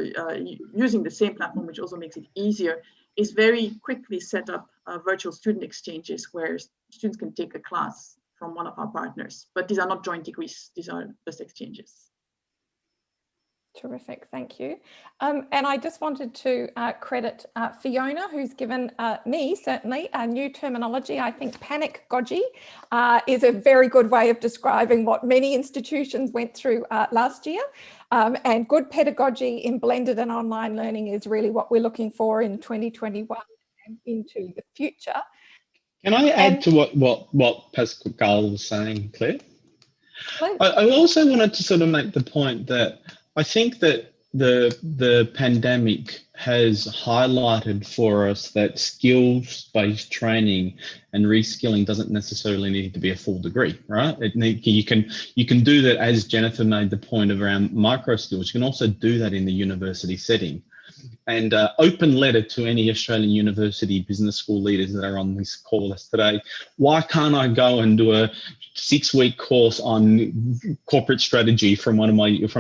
using the same platform, which also makes it easier, is very quickly set up virtual student exchanges where students can take a class from one of our partners. But these are not joint degrees, these are just exchanges. Terrific, thank you. And I just wanted to credit Fiona, who's given me certainly a new terminology. I think panic-gogy is a very good way of describing what many institutions went through last year. And good pedagogy in blended and online learning is really what we're looking for in 2021 and into the future. Can I add to what Pascal was saying, Claire? Please. I also wanted to sort of make the point that I think that the pandemic has highlighted for us that skills-based training and reskilling doesn't necessarily need to be a full degree, right? You can do that, as Jennifer made the point around micro skills. You can also do that in the university setting. And open letter to any Australian university business school leaders that are on this call list today. Why can't I go and do a 6-week course on corporate strategy from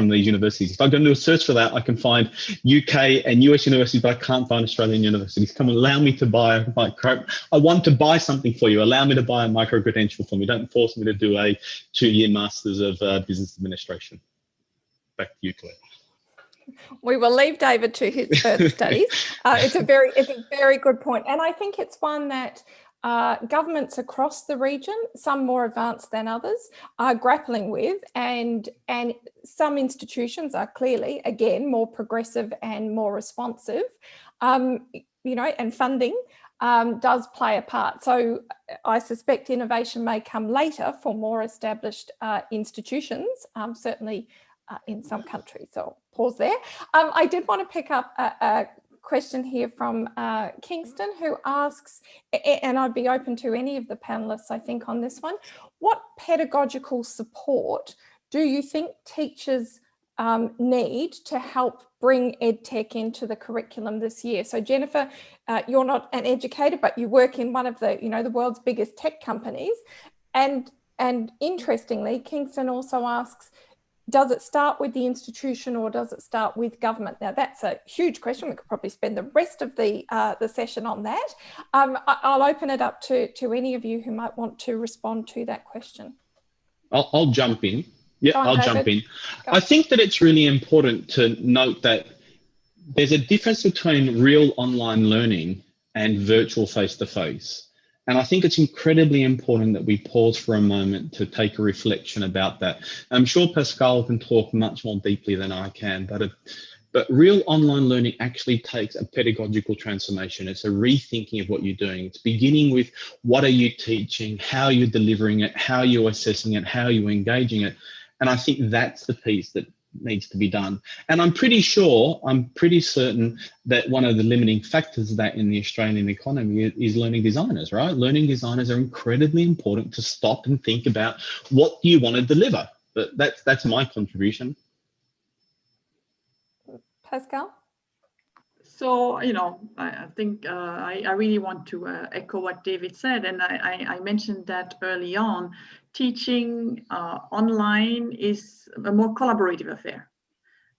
these universities? If I go and do a search for that, I can find UK and US universities, but I can't find Australian universities. Come on, allow me to buy a micro. I want to buy something for you. Allow me to buy a micro credential for me. Don't force me to do a 2-year Masters of Business Administration. Back to you, Claire. We will leave David to his further studies. It's a very good point. And I think it's one that governments across the region, some more advanced than others, are grappling with, and some institutions are clearly, again, more progressive and more responsive, and funding does play a part. So I suspect innovation may come later for more established institutions, certainly in some countries. So I'll pause there. I did want to pick up a question here from Kingston, who asks, and I'd be open to any of the panelists, I think, on this one, what pedagogical support do you think teachers need to help bring EdTech into the curriculum this year? So Jennifer, you're not an educator, but you work in one of the, the world's biggest tech companies. And interestingly, Kingston also asks, does it start with the institution or does it start with government? Now, that's a huge question. We could probably spend the rest of the session on that. I'll open it up to any of you who might want to respond to that question. I'll jump in. Yeah, I'll jump in. I think that it's really important to note that there's a difference between real online learning and virtual face-to-face. And I think it's incredibly important that we pause for a moment to take a reflection about that. I'm sure Pascal can talk much more deeply than I can, but real online learning actually takes a pedagogical transformation. It's a rethinking of what you're doing. It's beginning with what are you teaching, how you're delivering it, how you're assessing it, how you're engaging it. And I think that's the piece that needs to be done. And I'm pretty certain that one of the limiting factors of that in the Australian economy is learning designers, right? Learning designers are incredibly important to stop and think about what you want to deliver. But that's my contribution. Pascal? So, I think I really want to echo what David said, and I mentioned that early on. Teaching online is a more collaborative affair.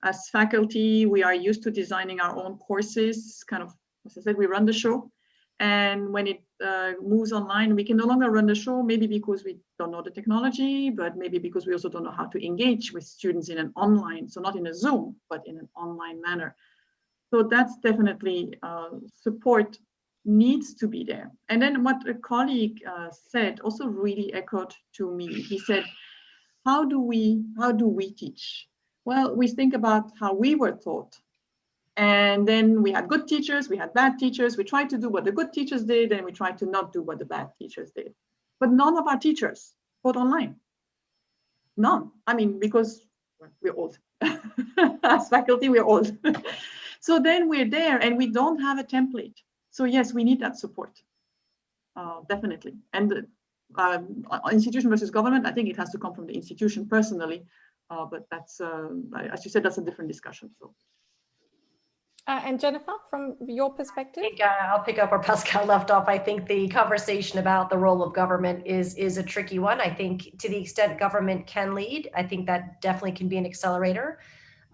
As faculty, we are used to designing our own courses, kind of, as I said, we run the show. And when it moves online, we can no longer run the show, maybe because we don't know the technology, but maybe because we also don't know how to engage with students in an online, so not in a Zoom, but in an online manner. So that's definitely support needs to be there. And then what a colleague said also really echoed to me. He said, how do we teach? Well, we think about how we were taught. And then we had good teachers, we had bad teachers. We tried to do what the good teachers did, and we tried to not do what the bad teachers did. But none of our teachers taught online. None. I mean, because we're old. As faculty, we're old. So then we're there and we don't have a template. So yes, we need that support, definitely. And institution versus government, I think it has to come from the institution personally, but that's, as you said, that's a different discussion. So. And Jennifer, from your perspective? I think I'll pick up where Pascal left off. I think the conversation about the role of government is a tricky one. I think to the extent government can lead, I think that definitely can be an accelerator.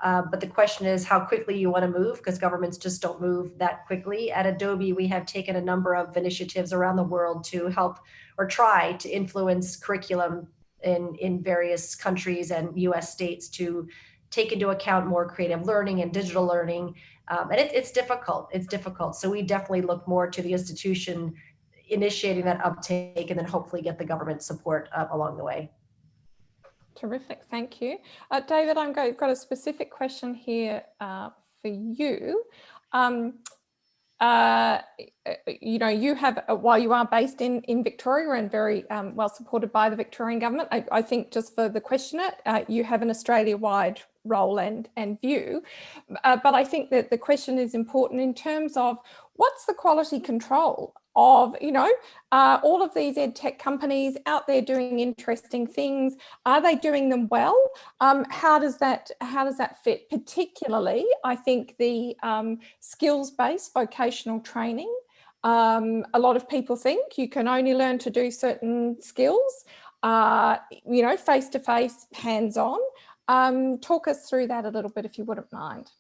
But the question is how quickly you want to move, because governments just don't move that quickly. At Adobe, we have taken a number of initiatives around the world to help or try to influence curriculum in various countries and US states to take into account more creative learning and digital learning. And it's difficult. It's difficult. So we definitely look more to the institution initiating that uptake and then hopefully get the government support along the way. Terrific, thank you. David, I've got a specific question here for you. You have, while you are based in Victoria and very well supported by the Victorian government, I think just for the questioner, you have an Australia-wide role and view. But I think that the question is important in terms of what's the quality control of, all of these EdTech companies out there doing interesting things. Are they doing them well? How does that fit? Particularly, I think the skills-based vocational training. A lot of people think you can only learn to do certain skills, face-to-face, hands-on. Talk us through that a little bit, if you wouldn't mind.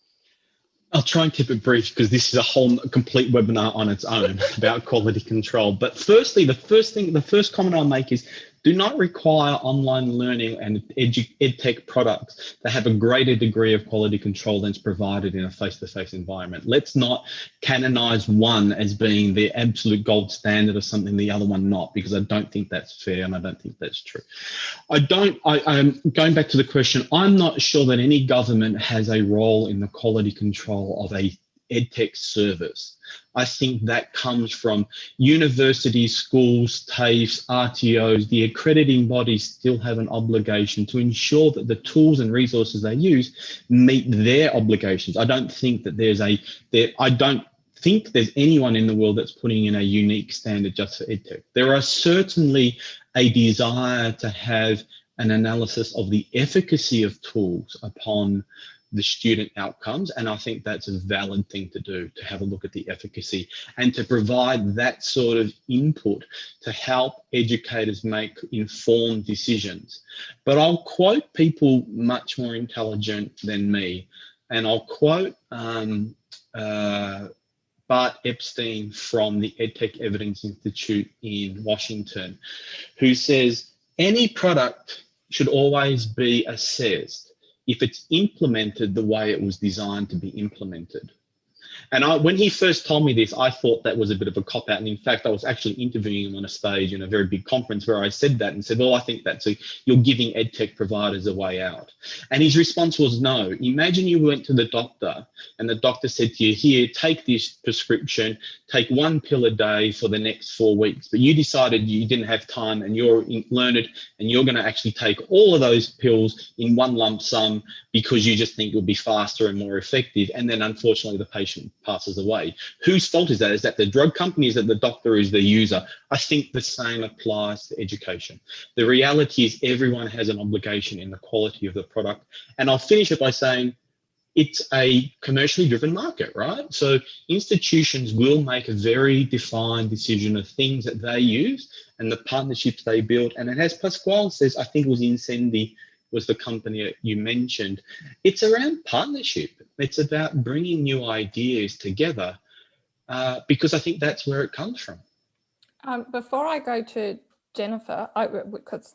I'll try and keep it brief because this is a whole complete webinar on its own about quality control. But firstly, the first comment I'll make is do not require online learning and EdTech products to have a greater degree of quality control than is provided in a face-to-face environment. Let's not canonize one as being the absolute gold standard of something, the other one not, because I don't think that's fair and I don't think that's true. I'm going back to the question, I'm not sure that any government has a role in the quality control of a EdTech service. I think that comes from universities, schools, TAFEs, RTOs. The accrediting bodies still have an obligation to ensure that the tools and resources they use meet their obligations. I don't think that there's anyone in the world that's putting in a unique standard just for EdTech. There are certainly a desire to have an analysis of the efficacy of tools upon the student outcomes. And I think that's a valid thing to do, to have a look at the efficacy and to provide that sort of input to help educators make informed decisions. But I'll quote people much more intelligent than me. And I'll quote Bart Epstein from the EdTech Evidence Institute in Washington, who says, any product should always be assessed if it's implemented the way it was designed to be implemented. when he first told me this, I thought that was a bit of a cop out. And in fact, I was actually interviewing him on a stage in a very big conference where I said that and said, well, I think you're giving EdTech providers a way out. And his response was no. Imagine you went to the doctor and the doctor said to you, here, take this prescription, take 1 pill a day for the next 4 weeks. But you decided you didn't have time and you're learned and you're going to actually take all of those pills in one lump sum because you just think it'll be faster and more effective. And then unfortunately the patient passes away. Whose fault is that? Is that the drug company? Is that the doctor is the user? I think the same applies to education. The reality is everyone has an obligation in the quality of the product. And I'll finish it by saying it's a commercially driven market, right? So institutions will make a very defined decision of things that they use and the partnerships they build. And as Pasquale says, I think it was Incendi was the company that you mentioned. It's around partnership. It's about bringing new ideas together because I think that's where it comes from. Before I go to Jennifer, because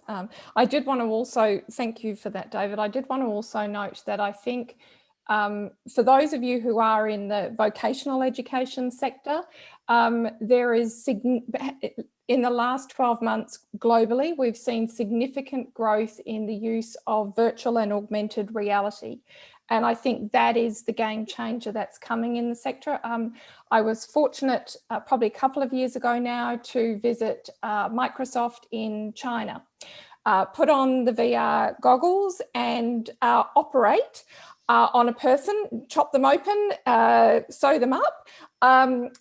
I did want to also, thank you for that, David. I did want to also note that I think for those of you who are in the vocational education sector, there is, in the last 12 months globally, we've seen significant growth in the use of virtual and augmented reality. And I think that is the game changer that's coming in the sector. I was fortunate probably a couple of years ago now to visit Microsoft in China, put on the VR goggles and operate on a person, chop them open, sew them up.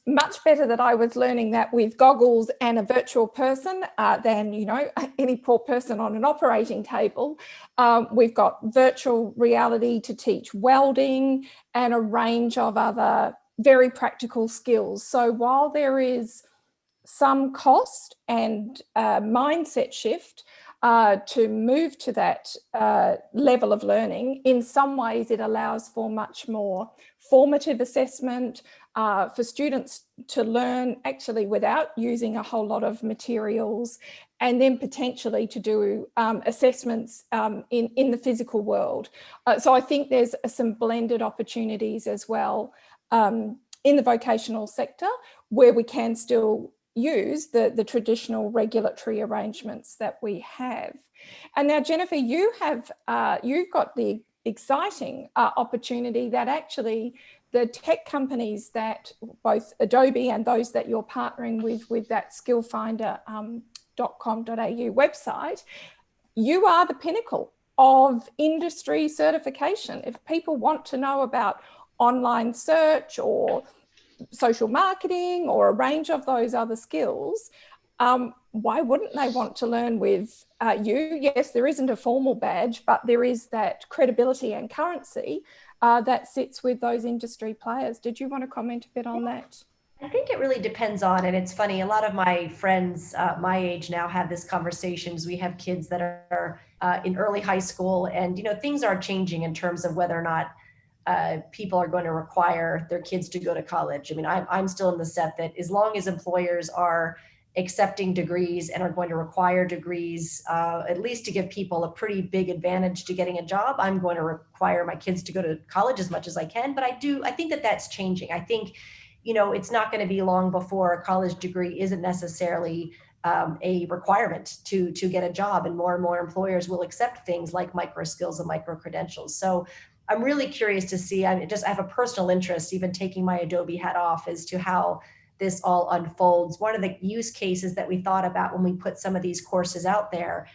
Much better that I was learning that with goggles and a virtual person than, you know, any poor person on an operating table. We've got virtual reality to teach welding and a range of other very practical skills. So while there is some cost and mindset shift to move to that level of learning, in some ways it allows for much more formative assessment, for students to learn actually without using a whole lot of materials, and then potentially to do assessments in the physical world. So I think there's some blended opportunities as well in the vocational sector where we can still use the traditional regulatory arrangements that we have. And now, Jennifer, you've got the exciting opportunity that actually the tech companies that both Adobe and those that you're partnering with that skillfinder.com.au website, you are the pinnacle of industry certification. If people want to know about online search or social marketing or a range of those other skills, why wouldn't they want to learn with you? Yes, there isn't a formal badge, but there is that credibility and currency that sits with those industry players. Did you want to comment a bit on that? I think it really depends on, and it's funny, a lot of my friends my age now have this conversations. We have kids that are in early high school, and, you know, things are changing in terms of whether or not people are going to require their kids to go to college. I mean, I'm still in the set that as long as employers are accepting degrees and are going to require degrees, at least to give people a pretty big advantage to getting a job, I'm going to require my kids to go to college as much as I can. But I think that that's changing. I think, you know, it's not going to be long before a college degree isn't necessarily a requirement to get a job, and more employers will accept things like micro skills and micro credentials. So I'm really curious to see, I have a personal interest, even taking my Adobe hat off, as to how this all unfolds. One of the use cases that we thought about when we put some of these courses out there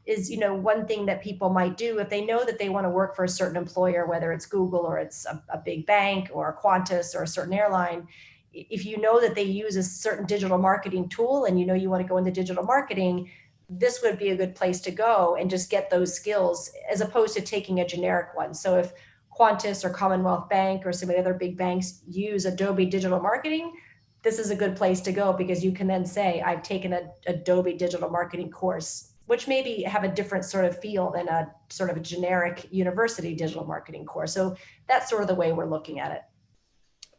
is, you know, one thing that people might do if they know that they want to work for a certain employer, whether it's Google or it's a big bank or a Qantas or a certain airline, if you know that they use a certain digital marketing tool and you know you want to go into digital marketing, this would be a good place to go and just get those skills as opposed to taking a generic one. So if Qantas or Commonwealth Bank or some of the other big banks use Adobe digital marketing, this is a good place to go, because you can then say, I've taken an Adobe digital marketing course, which maybe have a different sort of feel than a sort of a generic university digital marketing course. So that's sort of the way we're looking at it.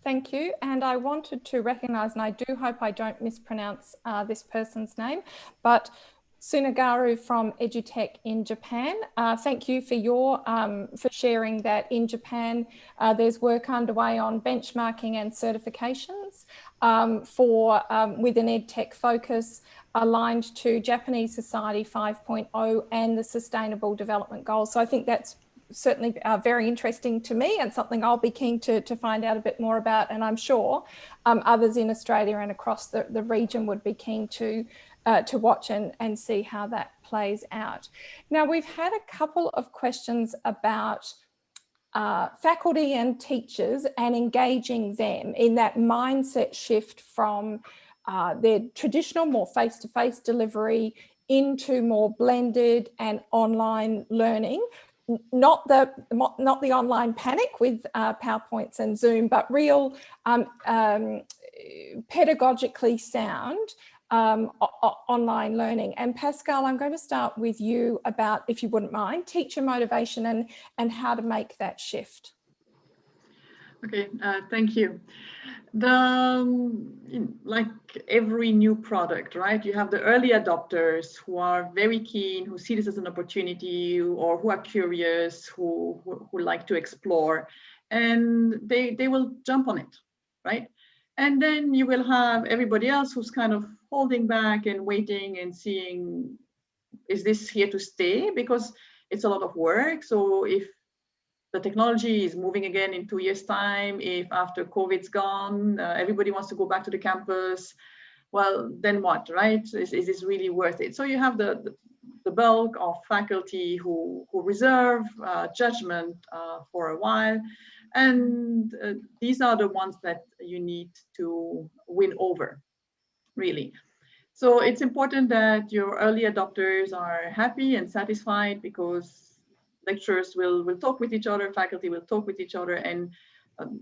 Thank you. And I wanted to recognize, and I do hope I don't mispronounce this person's name, but Sunagaru from Edtech in Japan. Thank you for for sharing that in Japan there's work underway on benchmarking and certifications with an Edtech focus aligned to Japanese Society 5.0 and the Sustainable Development Goals. So I think that's certainly very interesting to me and something I'll be keen to find out a bit more about, and I'm sure others in Australia and across the region would be keen to watch and see how that plays out. Now, we've had a couple of questions about faculty and teachers and engaging them in that mindset shift from their traditional, more face-to-face delivery into more blended and online learning. Not the online panic with PowerPoints and Zoom, but real pedagogically sound online learning. And Pascal, I'm going to start with you about, if you wouldn't mind, teacher motivation and how to make that shift. Okay, thank you. Like every new product, right? You have the early adopters who are very keen, who see this as an opportunity, or who are curious, who like to explore, and they will jump on it, right? And then you will have everybody else who's kind of holding back and waiting and seeing, is this here to stay? Because it's a lot of work. So if the technology is moving again in 2 years' time, if after COVID's gone, everybody wants to go back to the campus, well, then what, right? Is this really worth it? So you have the bulk of faculty who reserve judgment for a while. And these are the ones that you need to win over, really. So it's important that your early adopters are happy and satisfied, because lecturers will talk with each other, faculty will talk with each other, and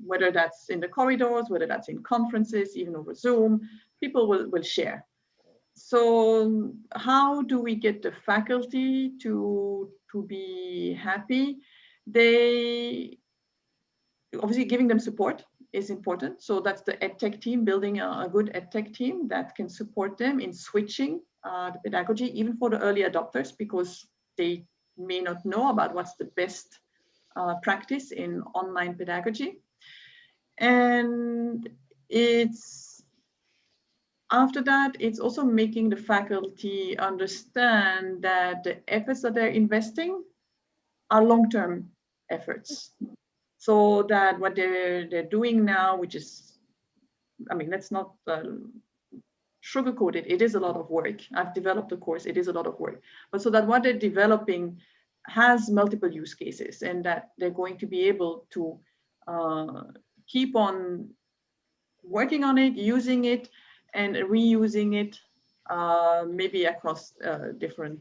whether that's in the corridors, whether that's in conferences, even over Zoom, people will share. So how do we get the faculty to be happy? Obviously giving them support is important. So that's the Edtech team, building a good Edtech team that can support them in switching the pedagogy, even for the early adopters, because they may not know about what's the best practice in online pedagogy. And after that, it's also making the faculty understand that the efforts that they're investing are long-term efforts. So that what they're doing now, which is, I mean, let's not sugarcoat it. It is a lot of work. I've developed a course. It is a lot of work. But so that what they're developing has multiple use cases, and that they're going to be able to keep on working on it, using it, and reusing it, maybe across different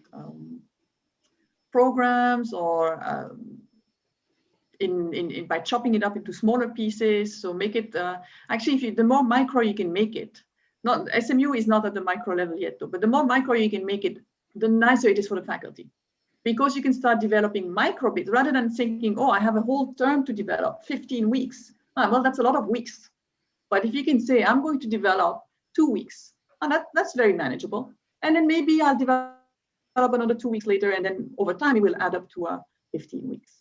programs, or by chopping it up into smaller pieces. So make it, actually, the more micro you can make it, SMU is not at the micro level yet though, but the more micro you can make it, the nicer it is for the faculty. Because you can start developing micro bits rather than thinking, oh, I have a whole term to develop, 15 weeks. Well, that's a lot of weeks. But if you can say, I'm going to develop 2 weeks, and that's very manageable. And then maybe I'll develop another 2 weeks later, and then over time it will add up to 15 weeks.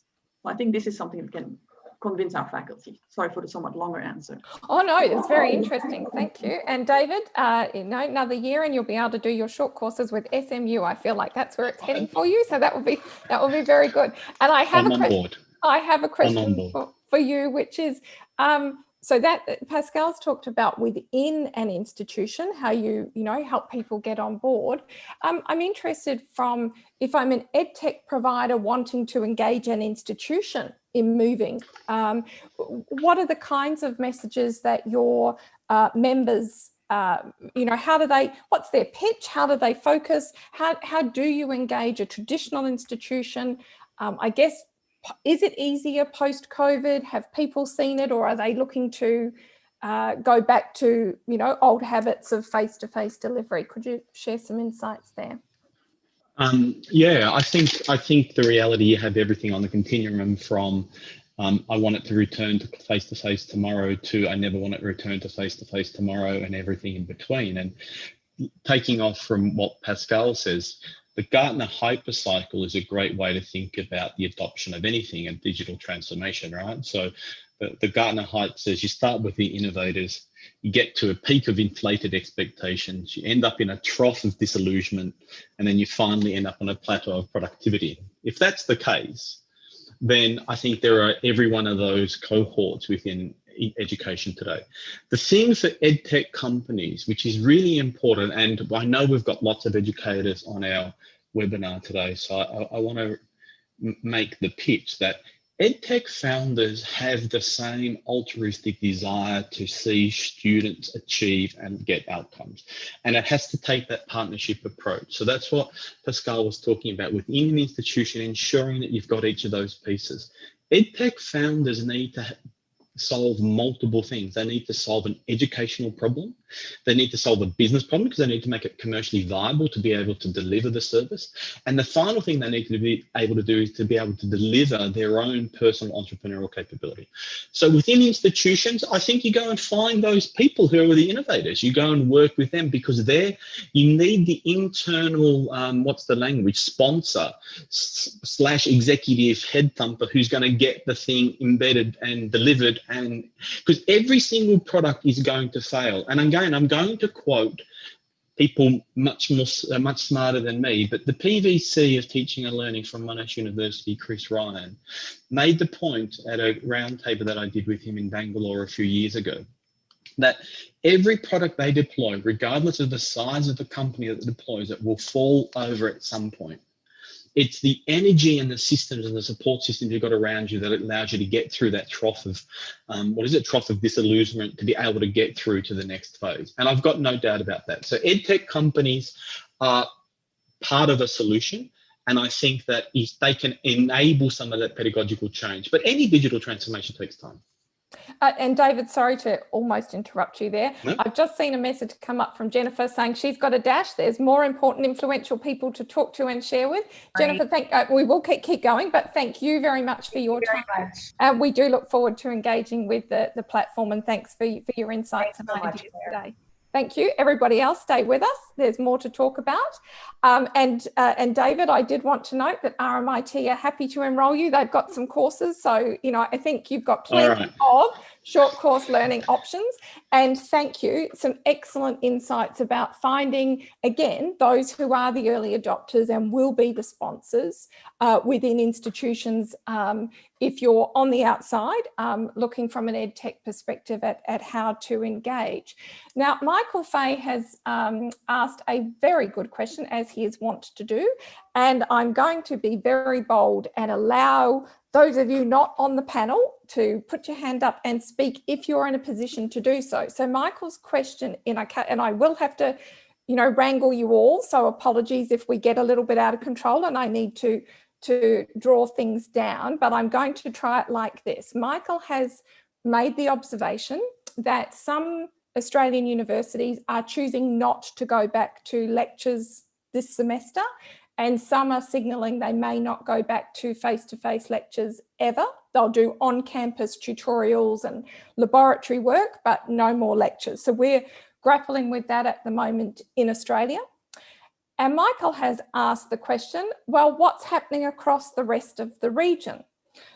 So I think this is something that can convince our faculty. Sorry for the somewhat longer answer. Oh no, it's very interesting. Thank you. And David, another year and you'll be able to do your short courses with SMU. I feel like that's where it's heading for you. So that will be very good. And I have a question for you, which is so that Pascal's talked about within an institution, how you help people get on board. I'm interested from, if I'm an EdTech provider wanting to engage an institution in moving, what are the kinds of messages that your members, what's their pitch? How do they focus? How do you engage a traditional institution? I guess, is it easier post-COVID? Have people seen it, or are they looking to go back to, old habits of face-to-face delivery? Could you share some insights there? Yeah, I think the reality, you have everything on the continuum from I want it to return to face-to-face tomorrow to I never want it to return to face-to-face tomorrow, and everything in between. And taking off from what Pascal says, the Gartner hypercycle is a great way to think about the adoption of anything in digital transformation, right? So the Gartner hype says you start with the innovators, you get to a peak of inflated expectations, you end up in a trough of disillusionment, and then you finally end up on a plateau of productivity. If that's the case, then I think there are every one of those cohorts within education today. The thing for EdTech companies, which is really important, and I know we've got lots of educators on our webinar today, so I want to make the pitch that EdTech founders have the same altruistic desire to see students achieve and get outcomes. And it has to take that partnership approach. So that's what Pascal was talking about within an institution, ensuring that you've got each of those pieces. EdTech founders need to solve multiple things. They need to solve an educational problem. They need to solve a business problem because they need to make it commercially viable to be able to deliver the service. And the final thing they need to be able to do is to be able to deliver their own personal entrepreneurial capability. So within institutions, I think you go and find those people who are the innovators. You go and work with them because you need the internal, what's the language, sponsor / executive head thumper who's going to get the thing embedded and delivered. And because every single product is going to fail. And again, I'm going to quote people much smarter than me, but the PVC of teaching and learning from Monash University, Chris Ryan, made the point at a roundtable that I did with him in Bangalore a few years ago, that every product they deploy, regardless of the size of the company that deploys it, will fall over at some point. It's the energy and the systems and the support systems you've got around you that allows you to get through that trough of, trough of disillusionment, to be able to get through to the next phase. And I've got no doubt about that. So EdTech companies are part of a solution. And I think that if they can enable some of that pedagogical change, but any digital transformation takes time. And David, sorry to almost interrupt you there. No. I've just seen a message come up from Jennifer saying she's got a dash. There's more important, influential people to talk to and share with. Right. Jennifer, we will keep going, but thank you very much for your time. And we do look forward to engaging with the platform, and thanks for your insights and ideas today. Thank you. Everybody else, stay with us. There's more to talk about. And David, I did want to note that RMIT are happy to enrol you. They've got some courses. So, I think you've got plenty of short course learning options. And thank you. Some excellent insights about finding, again, those who are the early adopters and will be the sponsors within institutions. If you're on the outside, looking from an EdTech perspective at how to engage. Now, Michael Fay has asked a very good question, as he is wont to do, and I'm going to be very bold and allow those of you not on the panel to put your hand up and speak if you're in a position to do so. So Michael's question, and I will have to, wrangle you all, so apologies if we get a little bit out of control and I need to draw things down, but I'm going to try it like this. Michael has made the observation that some Australian universities are choosing not to go back to lectures this semester, and some are signalling they may not go back to face-to-face lectures ever. They'll do on-campus tutorials and laboratory work, but no more lectures. So we're grappling with that at the moment in Australia. And Michael has asked the question, well, what's happening across the rest of the region?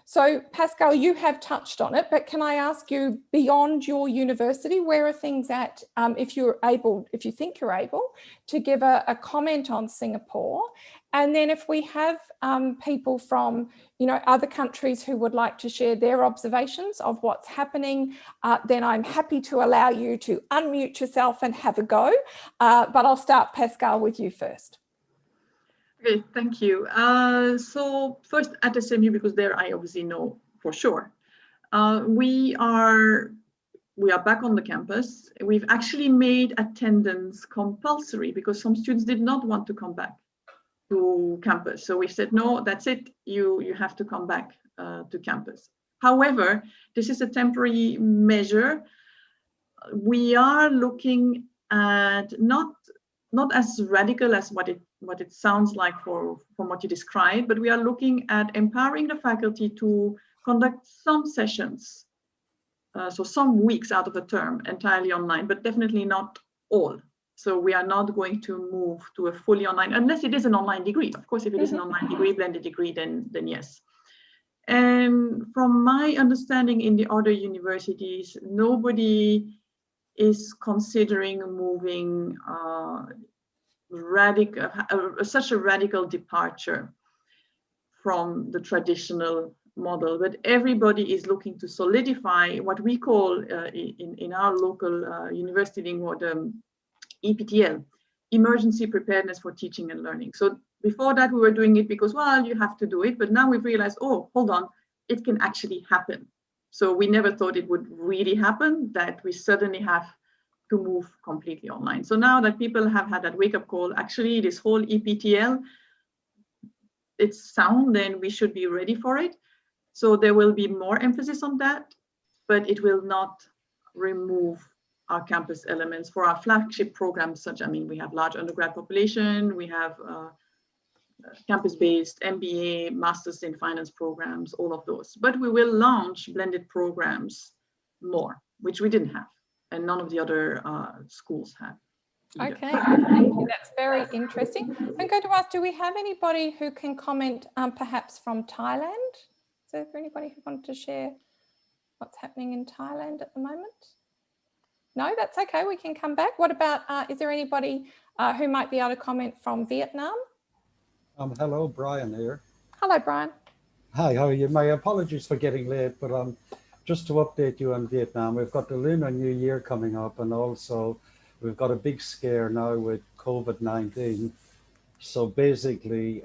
So Pascal, you have touched on it, but can I ask you, beyond your university, where are things at, if you think you're able to give a comment on Singapore? And then if we have people from, other countries who would like to share their observations of what's happening, then I'm happy to allow you to unmute yourself and have a go. But I'll start, Pascal, with you first. Okay, thank you. So first at SMU, because there I obviously know for sure. We are back on the campus. We've actually made attendance compulsory because some students did not want to come back to campus. So we said, no, that's it. You have to come back to campus. However, this is a temporary measure. We are looking at not as radical as what it sounds like from what you described, but we are looking at empowering the faculty to conduct some sessions, so some weeks out of the term entirely online, but definitely not all. So we are not going to move to a fully online, unless it is an online degree. Of course, if it is an online degree, blended degree, then yes. And from my understanding in the other universities, nobody is considering moving such a radical departure from the traditional model, but everybody is looking to solidify what we call in our local university lingo the EPTL, emergency preparedness for teaching and learning. So before that we were doing it because, well, you have to do it, but now we've realized, oh, hold on, it can actually happen. So we never thought it would really happen, that we suddenly have to move completely online. So now that people have had that wake-up call, actually this whole EPTL, it's sound and we should be ready for it. So there will be more emphasis on that, but it will not remove our campus elements for our flagship programs. We have large undergrad population, we have campus-based MBA, Masters in Finance programs, all of those. But we will launch blended programs more, which we didn't have, and none of the other schools have. Okay, thank you. That's very interesting. I'm going to ask, do we have anybody who can comment perhaps from Thailand? Is there anybody who wanted to share what's happening in Thailand at the moment? No, that's okay. We can come back. What about, is there anybody who might be able to comment from Vietnam? Hello, Brian here. Hello, Brian. Hi, how are you? My apologies for getting late, but just to update you on Vietnam, we've got the Lunar New Year coming up, and also we've got a big scare now with COVID-19. So basically,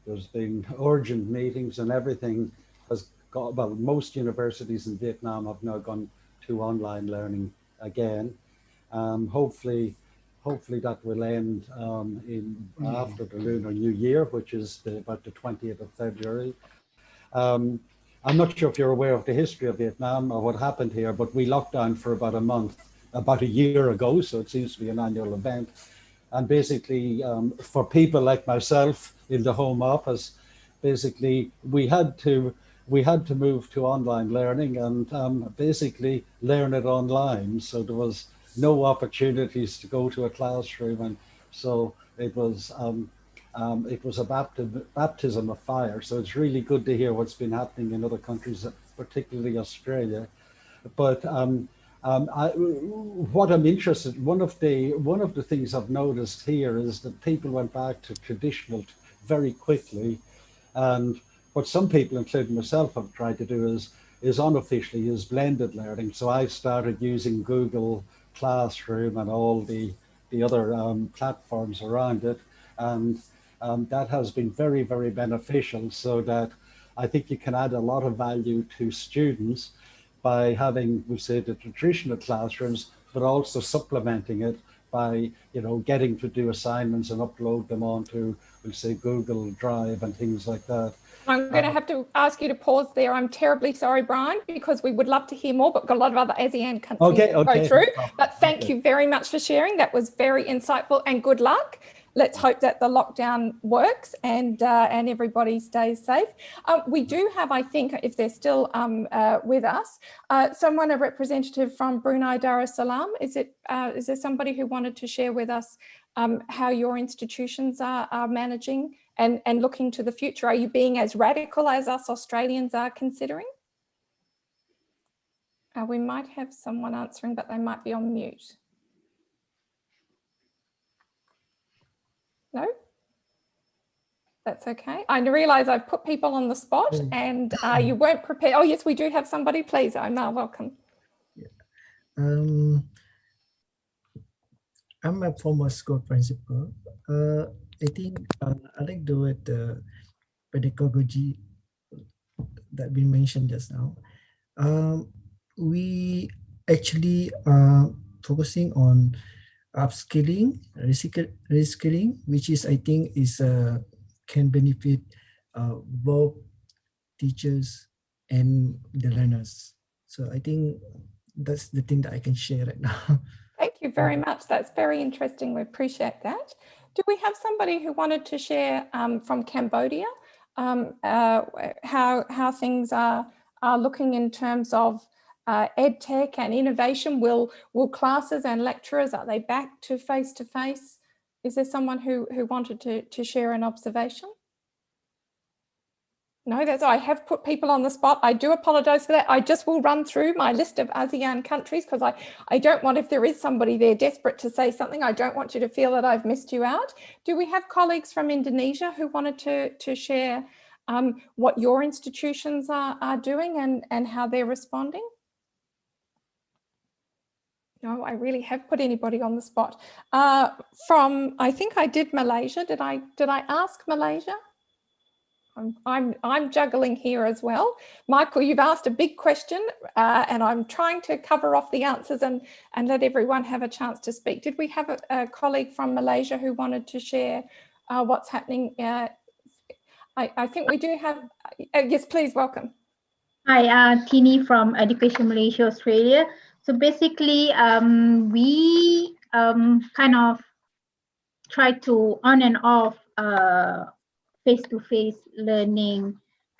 there's been urgent meetings and everything has got, well, most universities in Vietnam have now gone to online learning again. Hopefully that will end after the Lunar New Year, which is about the 20th of February. I'm not sure if you're aware of the history of Vietnam or what happened here, but we locked down for about a month, about a year ago, so it seems to be an annual event. And basically, for people like myself in the home office, basically we had to move to online learning and basically learn it online. So there was no opportunities to go to a classroom, and so it was a baptism of fire. So it's really good to hear what's been happening in other countries, particularly Australia. But what I'm interested, one of the things I've noticed here is that people went back to traditional very quickly, and what some people, including myself, have tried to do is unofficially is blended learning. So I started using Google Classroom and all the other platforms around it, and that has been very, very beneficial, so that I think you can add a lot of value to students by having, we say, the traditional classrooms, but also supplementing it by, getting to do assignments and upload them onto, we'll say, Google Drive and things like that. I'm going to have to ask you to pause there. I'm terribly sorry, Brian, because we would love to hear more, but we've got a lot of other ASEAN countries to go through. But thank you very much for sharing. That was very insightful, and good luck. Let's hope that the lockdown works and everybody stays safe. We do have, I think, if they're still with us, a representative from Brunei Darussalam. Is there somebody who wanted to share with us how your institutions are managing and looking to the future? Are you being as radical as us Australians are considering? We might have someone answering, but they might be on mute. No? That's okay. I realise I've put people on the spot and you weren't prepared. Oh, yes, we do have somebody. Please, Omar, welcome. Yeah. I'm a former school principal. I think I like the pedagogy that been mentioned just now. We actually are focusing on upskilling, reskilling, which is, I think, can benefit both teachers and the learners. So I think that's the thing that I can share right now. Thank you very much. That's very interesting. We appreciate that. Do we have somebody who wanted to share from Cambodia how things are looking in terms of Edtech and innovation? Will classes and lecturers, are they back to face-to-face? Is there someone who wanted to share an observation? No, I have put people on the spot. I do apologise for that. I just will run through my list of ASEAN countries because I don't want, if there is somebody there desperate to say something, I don't want you to feel that I've missed you out. Do we have colleagues from Indonesia who wanted to share what your institutions are doing and how they're responding? No, I really have put anybody on the spot. I think I did Malaysia. Did I ask Malaysia? I'm juggling here as well. Michael, you've asked a big question and I'm trying to cover off the answers and let everyone have a chance to speak. Did we have a colleague from Malaysia who wanted to share what's happening? I think we do have, yes, please, welcome. Hi, Tini from Education Malaysia, Australia. So basically, we kind of try to on and off face-to-face learning,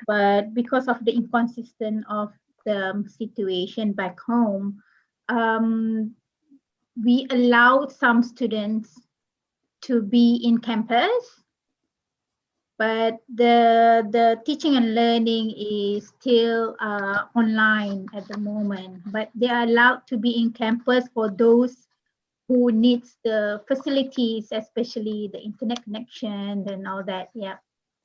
but because of the inconsistent of the situation back home, we allowed some students to be in campus, but the teaching and learning is still online at the moment, but they are allowed to be in campus for those who needs the facilities, especially the internet connection and all that. Yeah.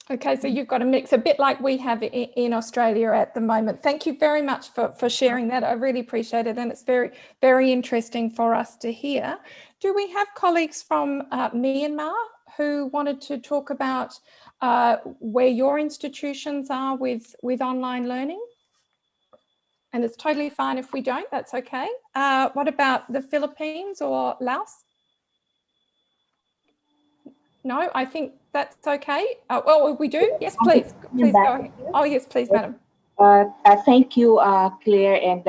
Okay, so you've got a mix, a bit like we have in Australia at the moment. Thank you very much for sharing that. I really appreciate it. And it's very, very interesting for us to hear. Do we have colleagues from Myanmar who wanted to talk about where your institutions are with online learning? And it's totally fine if we don't, that's okay. What about the Philippines or Laos? No, I think that's okay. Well, we do. Yes, please. Please go ahead. Oh, yes, please, madam. Thank you, Claire, and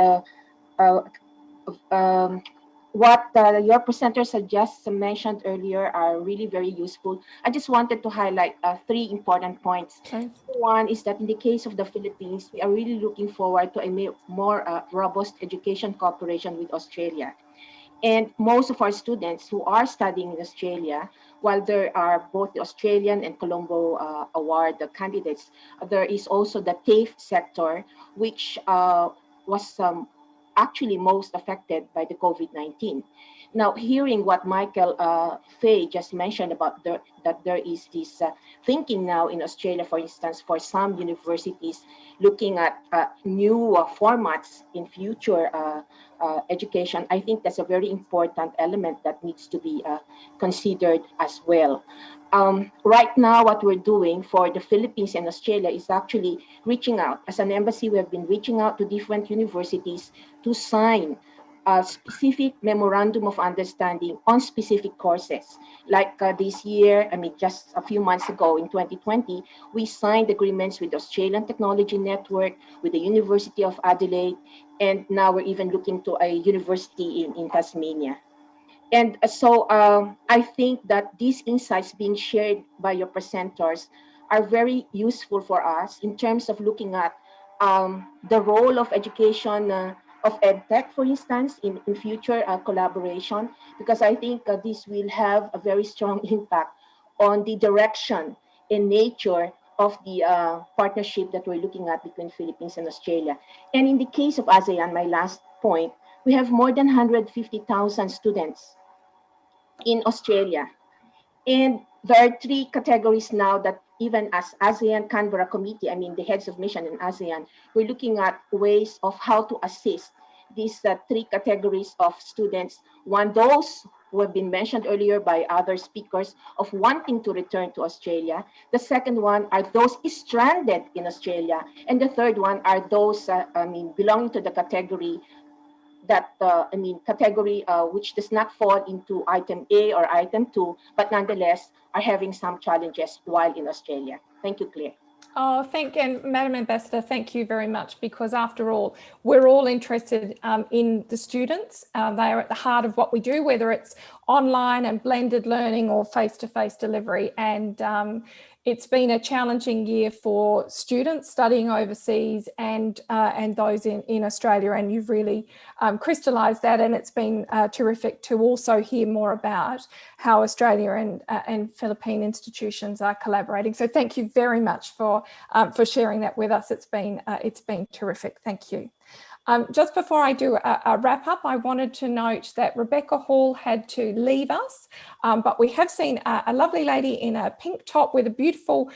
what your presenters had just mentioned earlier are really very useful. I just wanted to highlight 3 important points. Okay. One is that in the case of the Philippines, we are really looking forward to a more robust education cooperation with Australia. And most of our students who are studying in Australia, while there are both the Australian and Colombo Award candidates, there is also the TAFE sector, which was actually most affected by the COVID-19. Now, hearing what Michael Fay just mentioned about that there is this thinking now in Australia, for instance, for some universities looking at new formats in future education, I think that's a very important element that needs to be considered as well. Right now, what we're doing for the Philippines and Australia is actually reaching out. As an embassy, we have been reaching out to different universities to sign a specific memorandum of understanding on specific courses. Like this year, just a few months ago in 2020, we signed agreements with the Australian Technology Network, with the University of Adelaide, and now we're even looking to a university in Tasmania. And so I think that these insights being shared by your presenters are very useful for us in terms of looking at the role of education of Edtech, for instance, in future collaboration, because I think this will have a very strong impact on the direction and nature of the partnership that we're looking at between Philippines and Australia. And in the case of ASEAN, my last point, we have more than 150,000 students in Australia. And there are 3 categories now that even as ASEAN Canberra Committee, the heads of mission in ASEAN, we're looking at ways of how to assist these 3 categories of students. One, those who have been mentioned earlier by other speakers of wanting to return to Australia. The second one are those stranded in Australia. And the third one are those, belonging to the category that which does not fall into item A or item 2, but nonetheless are having some challenges while in Australia. Thank you, Claire. Oh, and Madam Ambassador, thank you very much, because after all, we're all interested in the students. They are at the heart of what we do, whether it's online and blended learning or face-to-face delivery. And it's been a challenging year for students studying overseas and those in Australia, and you've really crystallised that, and it's been terrific to also hear more about how Australia and Philippine institutions are collaborating. So thank you very much for sharing that with us. It's been terrific. Thank you. Just before I do a wrap up, I wanted to note that Rebecca Hall had to leave us, but we have seen a lovely lady in a pink top with a beautiful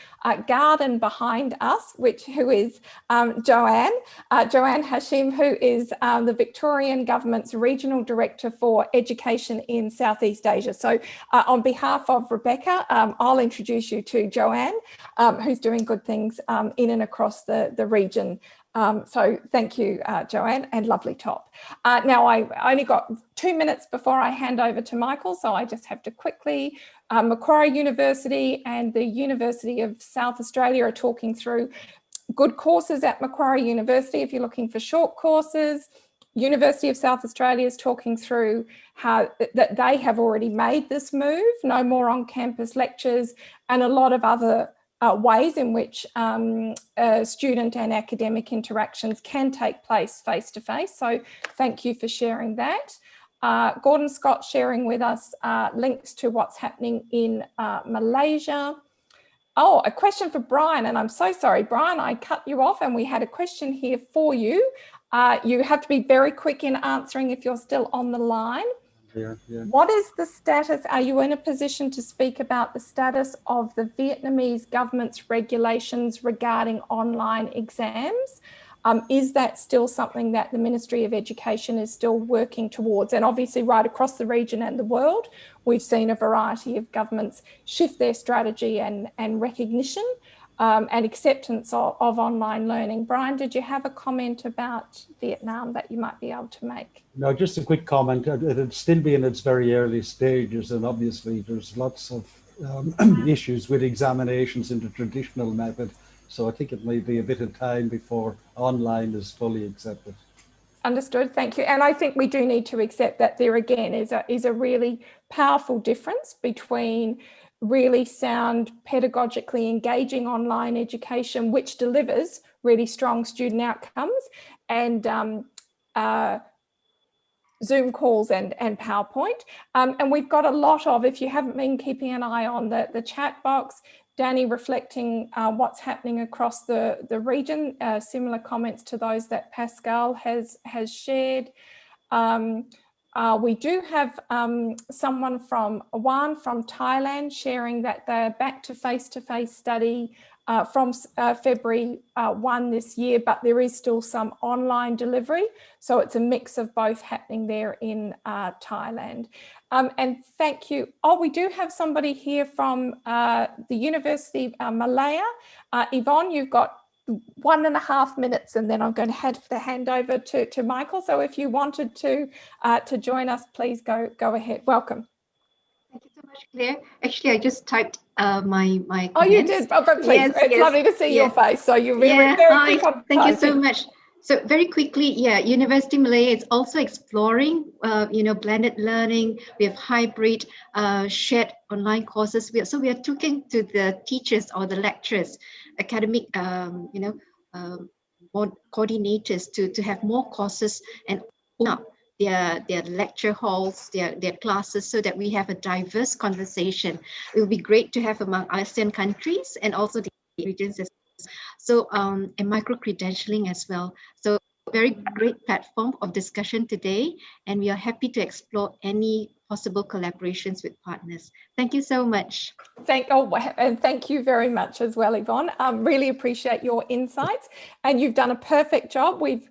garden behind us, who is Joanne Hashim, who is the Victorian Government's Regional Director for Education in Southeast Asia. So on behalf of Rebecca, I'll introduce you to Joanne, who's doing good things in and across the region. So thank you, Joanne, and lovely top. Now, I only got 2 minutes before I hand over to Michael, so I just have to quickly, Macquarie University and the University of South Australia are talking through good courses at Macquarie University if you're looking for short courses. University of South Australia is talking through how that they have already made this move, no more on-campus lectures, and a lot of other ways in which student and academic interactions can take place face-to-face. So thank you for sharing that. Gordon Scott sharing with us links to what's happening in Malaysia. Oh, a question for Brian, and I'm so sorry, Brian, I cut you off and we had a question here for you. You have to be very quick in answering if you're still on the line. Yeah. What is the status? Are you in a position to speak about the status of the Vietnamese government's regulations regarding online exams? Is that still something that the Ministry of Education is still working towards? And obviously right across the region and the world, we've seen a variety of governments shift their strategy and recognition and acceptance of online learning. Brian, did you have a comment about Vietnam that you might be able to make? No, just a quick comment. It'd still be in its very early stages, and obviously there's lots of issues with examinations in the traditional method. So I think it may be a bit of time before online is fully accepted. Understood, thank you. And I think we do need to accept that there again is a really powerful difference between really sound, pedagogically engaging online education, which delivers really strong student outcomes, and Zoom calls and PowerPoint. And we've got a lot of, if you haven't been keeping an eye on the chat box, Danny reflecting what's happening across the region, similar comments to those that Pascal has shared. We do have someone from Wan from Thailand sharing that they're back to face-to-face study from February 1 this year, but there is still some online delivery. So it's a mix of both happening there in Thailand. And thank you. Oh, we do have somebody here from the University of Malaya. Yvonne, you've got 1.5 minutes, and then I'm going to have to hand over to Michael. So if you wanted to join us, please go ahead. Welcome. Thank you so much, Claire. Actually, I just typed my comments. Oh, you did? Oh, but please, it's lovely to see your face. So you're very quick on thank you so much. So very quickly, University of Malaya is also exploring, blended learning. We have hybrid shared online courses. So we are talking to the teachers or the lecturers, academic, coordinators to have more courses and open up their lecture halls, their classes, so that we have a diverse conversation. It will be great to have among ASEAN countries and also the regions as well. So and micro-credentialing as well. So very great platform of discussion today, and we are happy to explore any possible collaborations with partners. Thank you so much. And thank you very much as well, Yvonne. Really appreciate your insights, and you've done a perfect job. We've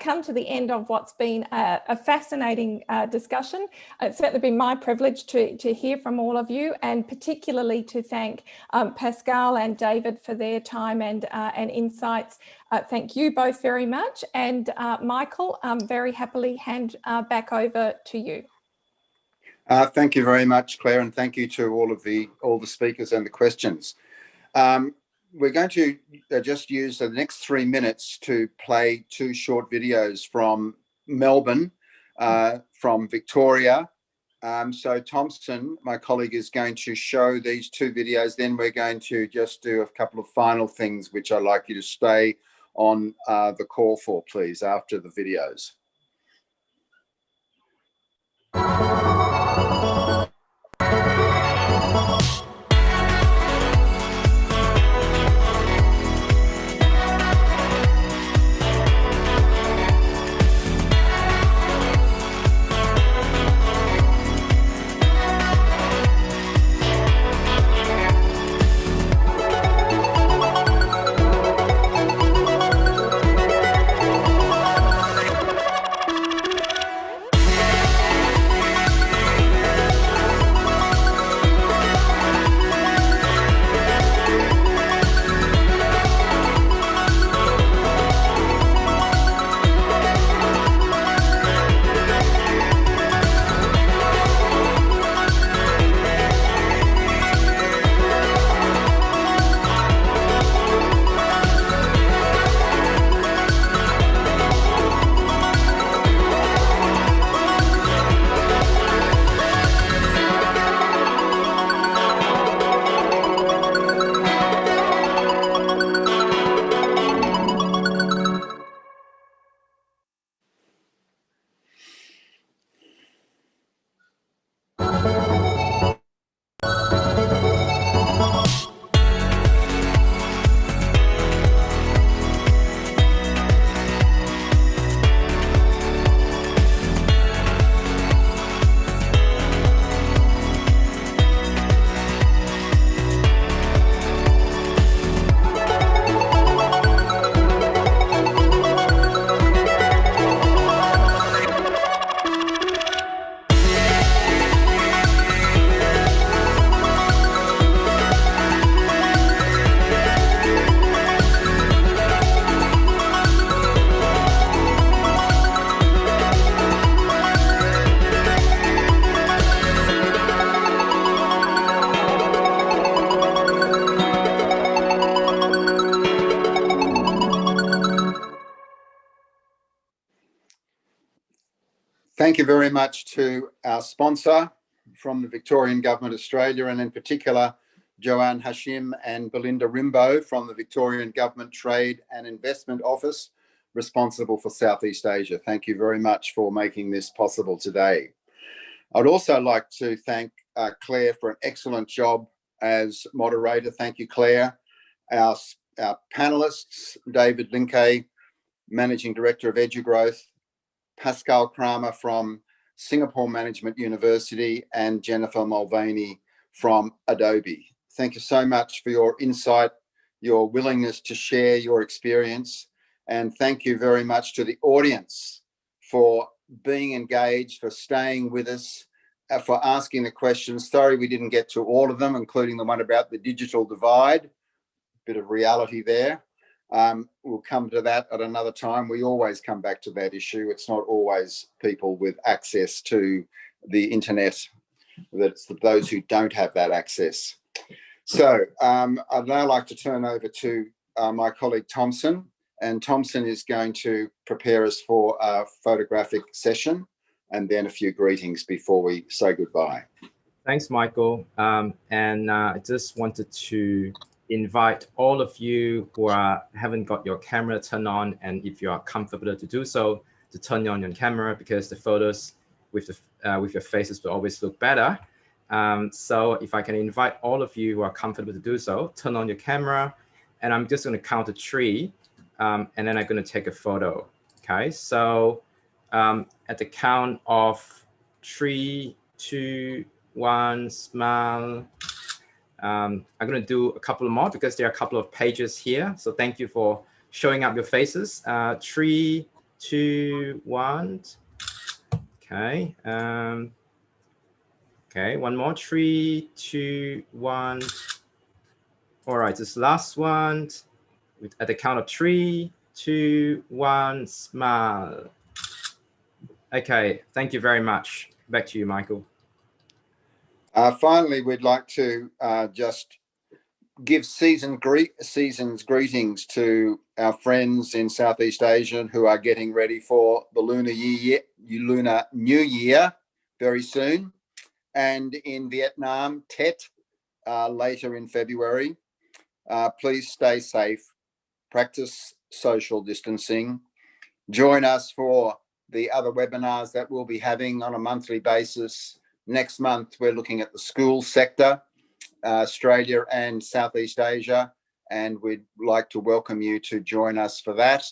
come to the end of what's been a fascinating discussion. It's certainly been my privilege to hear from all of you, and particularly to thank Pascal and David for their time and insights. Thank you both very much, and Michael, very happily hand back over to you. Thank you very much, Claire, and thank you to all the speakers and the questions. We're going to just use the next 3 minutes to play 2 short videos from Melbourne, from Victoria, So Thompson, my colleague, is going to show these two videos. Then we're going to just do a couple of final things, which I'd like you to stay on the call for, please, after the videos. Thank you very much to our sponsor from the Victorian Government Australia, and in particular, Joanne Hashim and Belinda Rimbo from the Victorian Government Trade and Investment Office, responsible for Southeast Asia. Thank you very much for making this possible today. I'd also like to thank Claire for an excellent job as moderator. Thank you, Claire. Our panelists, David Linkay, Managing Director of EduGrowth, Pascal Kramer from Singapore Management University, and Jennifer Mulvaney from Adobe. Thank you so much for your insight, your willingness to share your experience, and thank you very much to the audience for being engaged, for staying with us, for asking the questions. Sorry we didn't get to all of them, including the one about the digital divide. Bit of reality there. We'll come to that at another time. We always come back to that issue. It's not always people with access to the internet. That's those who don't have that access. So I'd now like to turn over to my colleague Thompson, and Thompson is going to prepare us for a photographic session and then a few greetings before we say goodbye. Thanks, Michael. I just wanted to invite all of you who haven't got your camera turned on, and if you are comfortable to do so, to turn on your camera, because the photos with your faces will always look better. So if I can invite all of you who are comfortable to do so, turn on your camera, and I'm just going to count to 3, and then I'm going to take a photo. Okay, so at the count of 3, 2, 1, smile. I'm going to do a couple more because there are a couple of pages here. So thank you for showing up your faces. 3, 2, 1. Okay. Okay, one more. 3, 2, 1. All right, this last one. At the count of 3, 2, 1, smile. Okay, thank you very much. Back to you, Michael. Finally, we'd like to just give season's greetings to our friends in Southeast Asia who are getting ready for the Lunar New Year very soon. and in Vietnam, Tet, later in February. Please stay safe, practice social distancing. Join us for the other webinars that we'll be having on a monthly basis. Next month, we're looking at the school sector, Australia and Southeast Asia, and we'd like to welcome you to join us for that.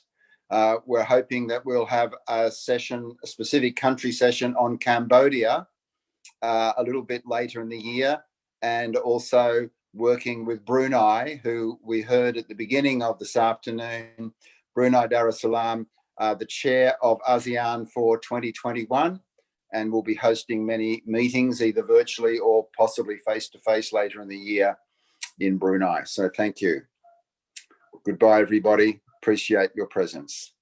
We're hoping that we'll have a session, a specific country session on Cambodia a little bit later in the year, and also working with Brunei, who we heard at the beginning of this afternoon, Brunei Darussalam, the chair of ASEAN for 2021, and we'll be hosting many meetings, either virtually or possibly face-to-face later in the year in Brunei. So thank you. Goodbye, everybody. Appreciate your presence.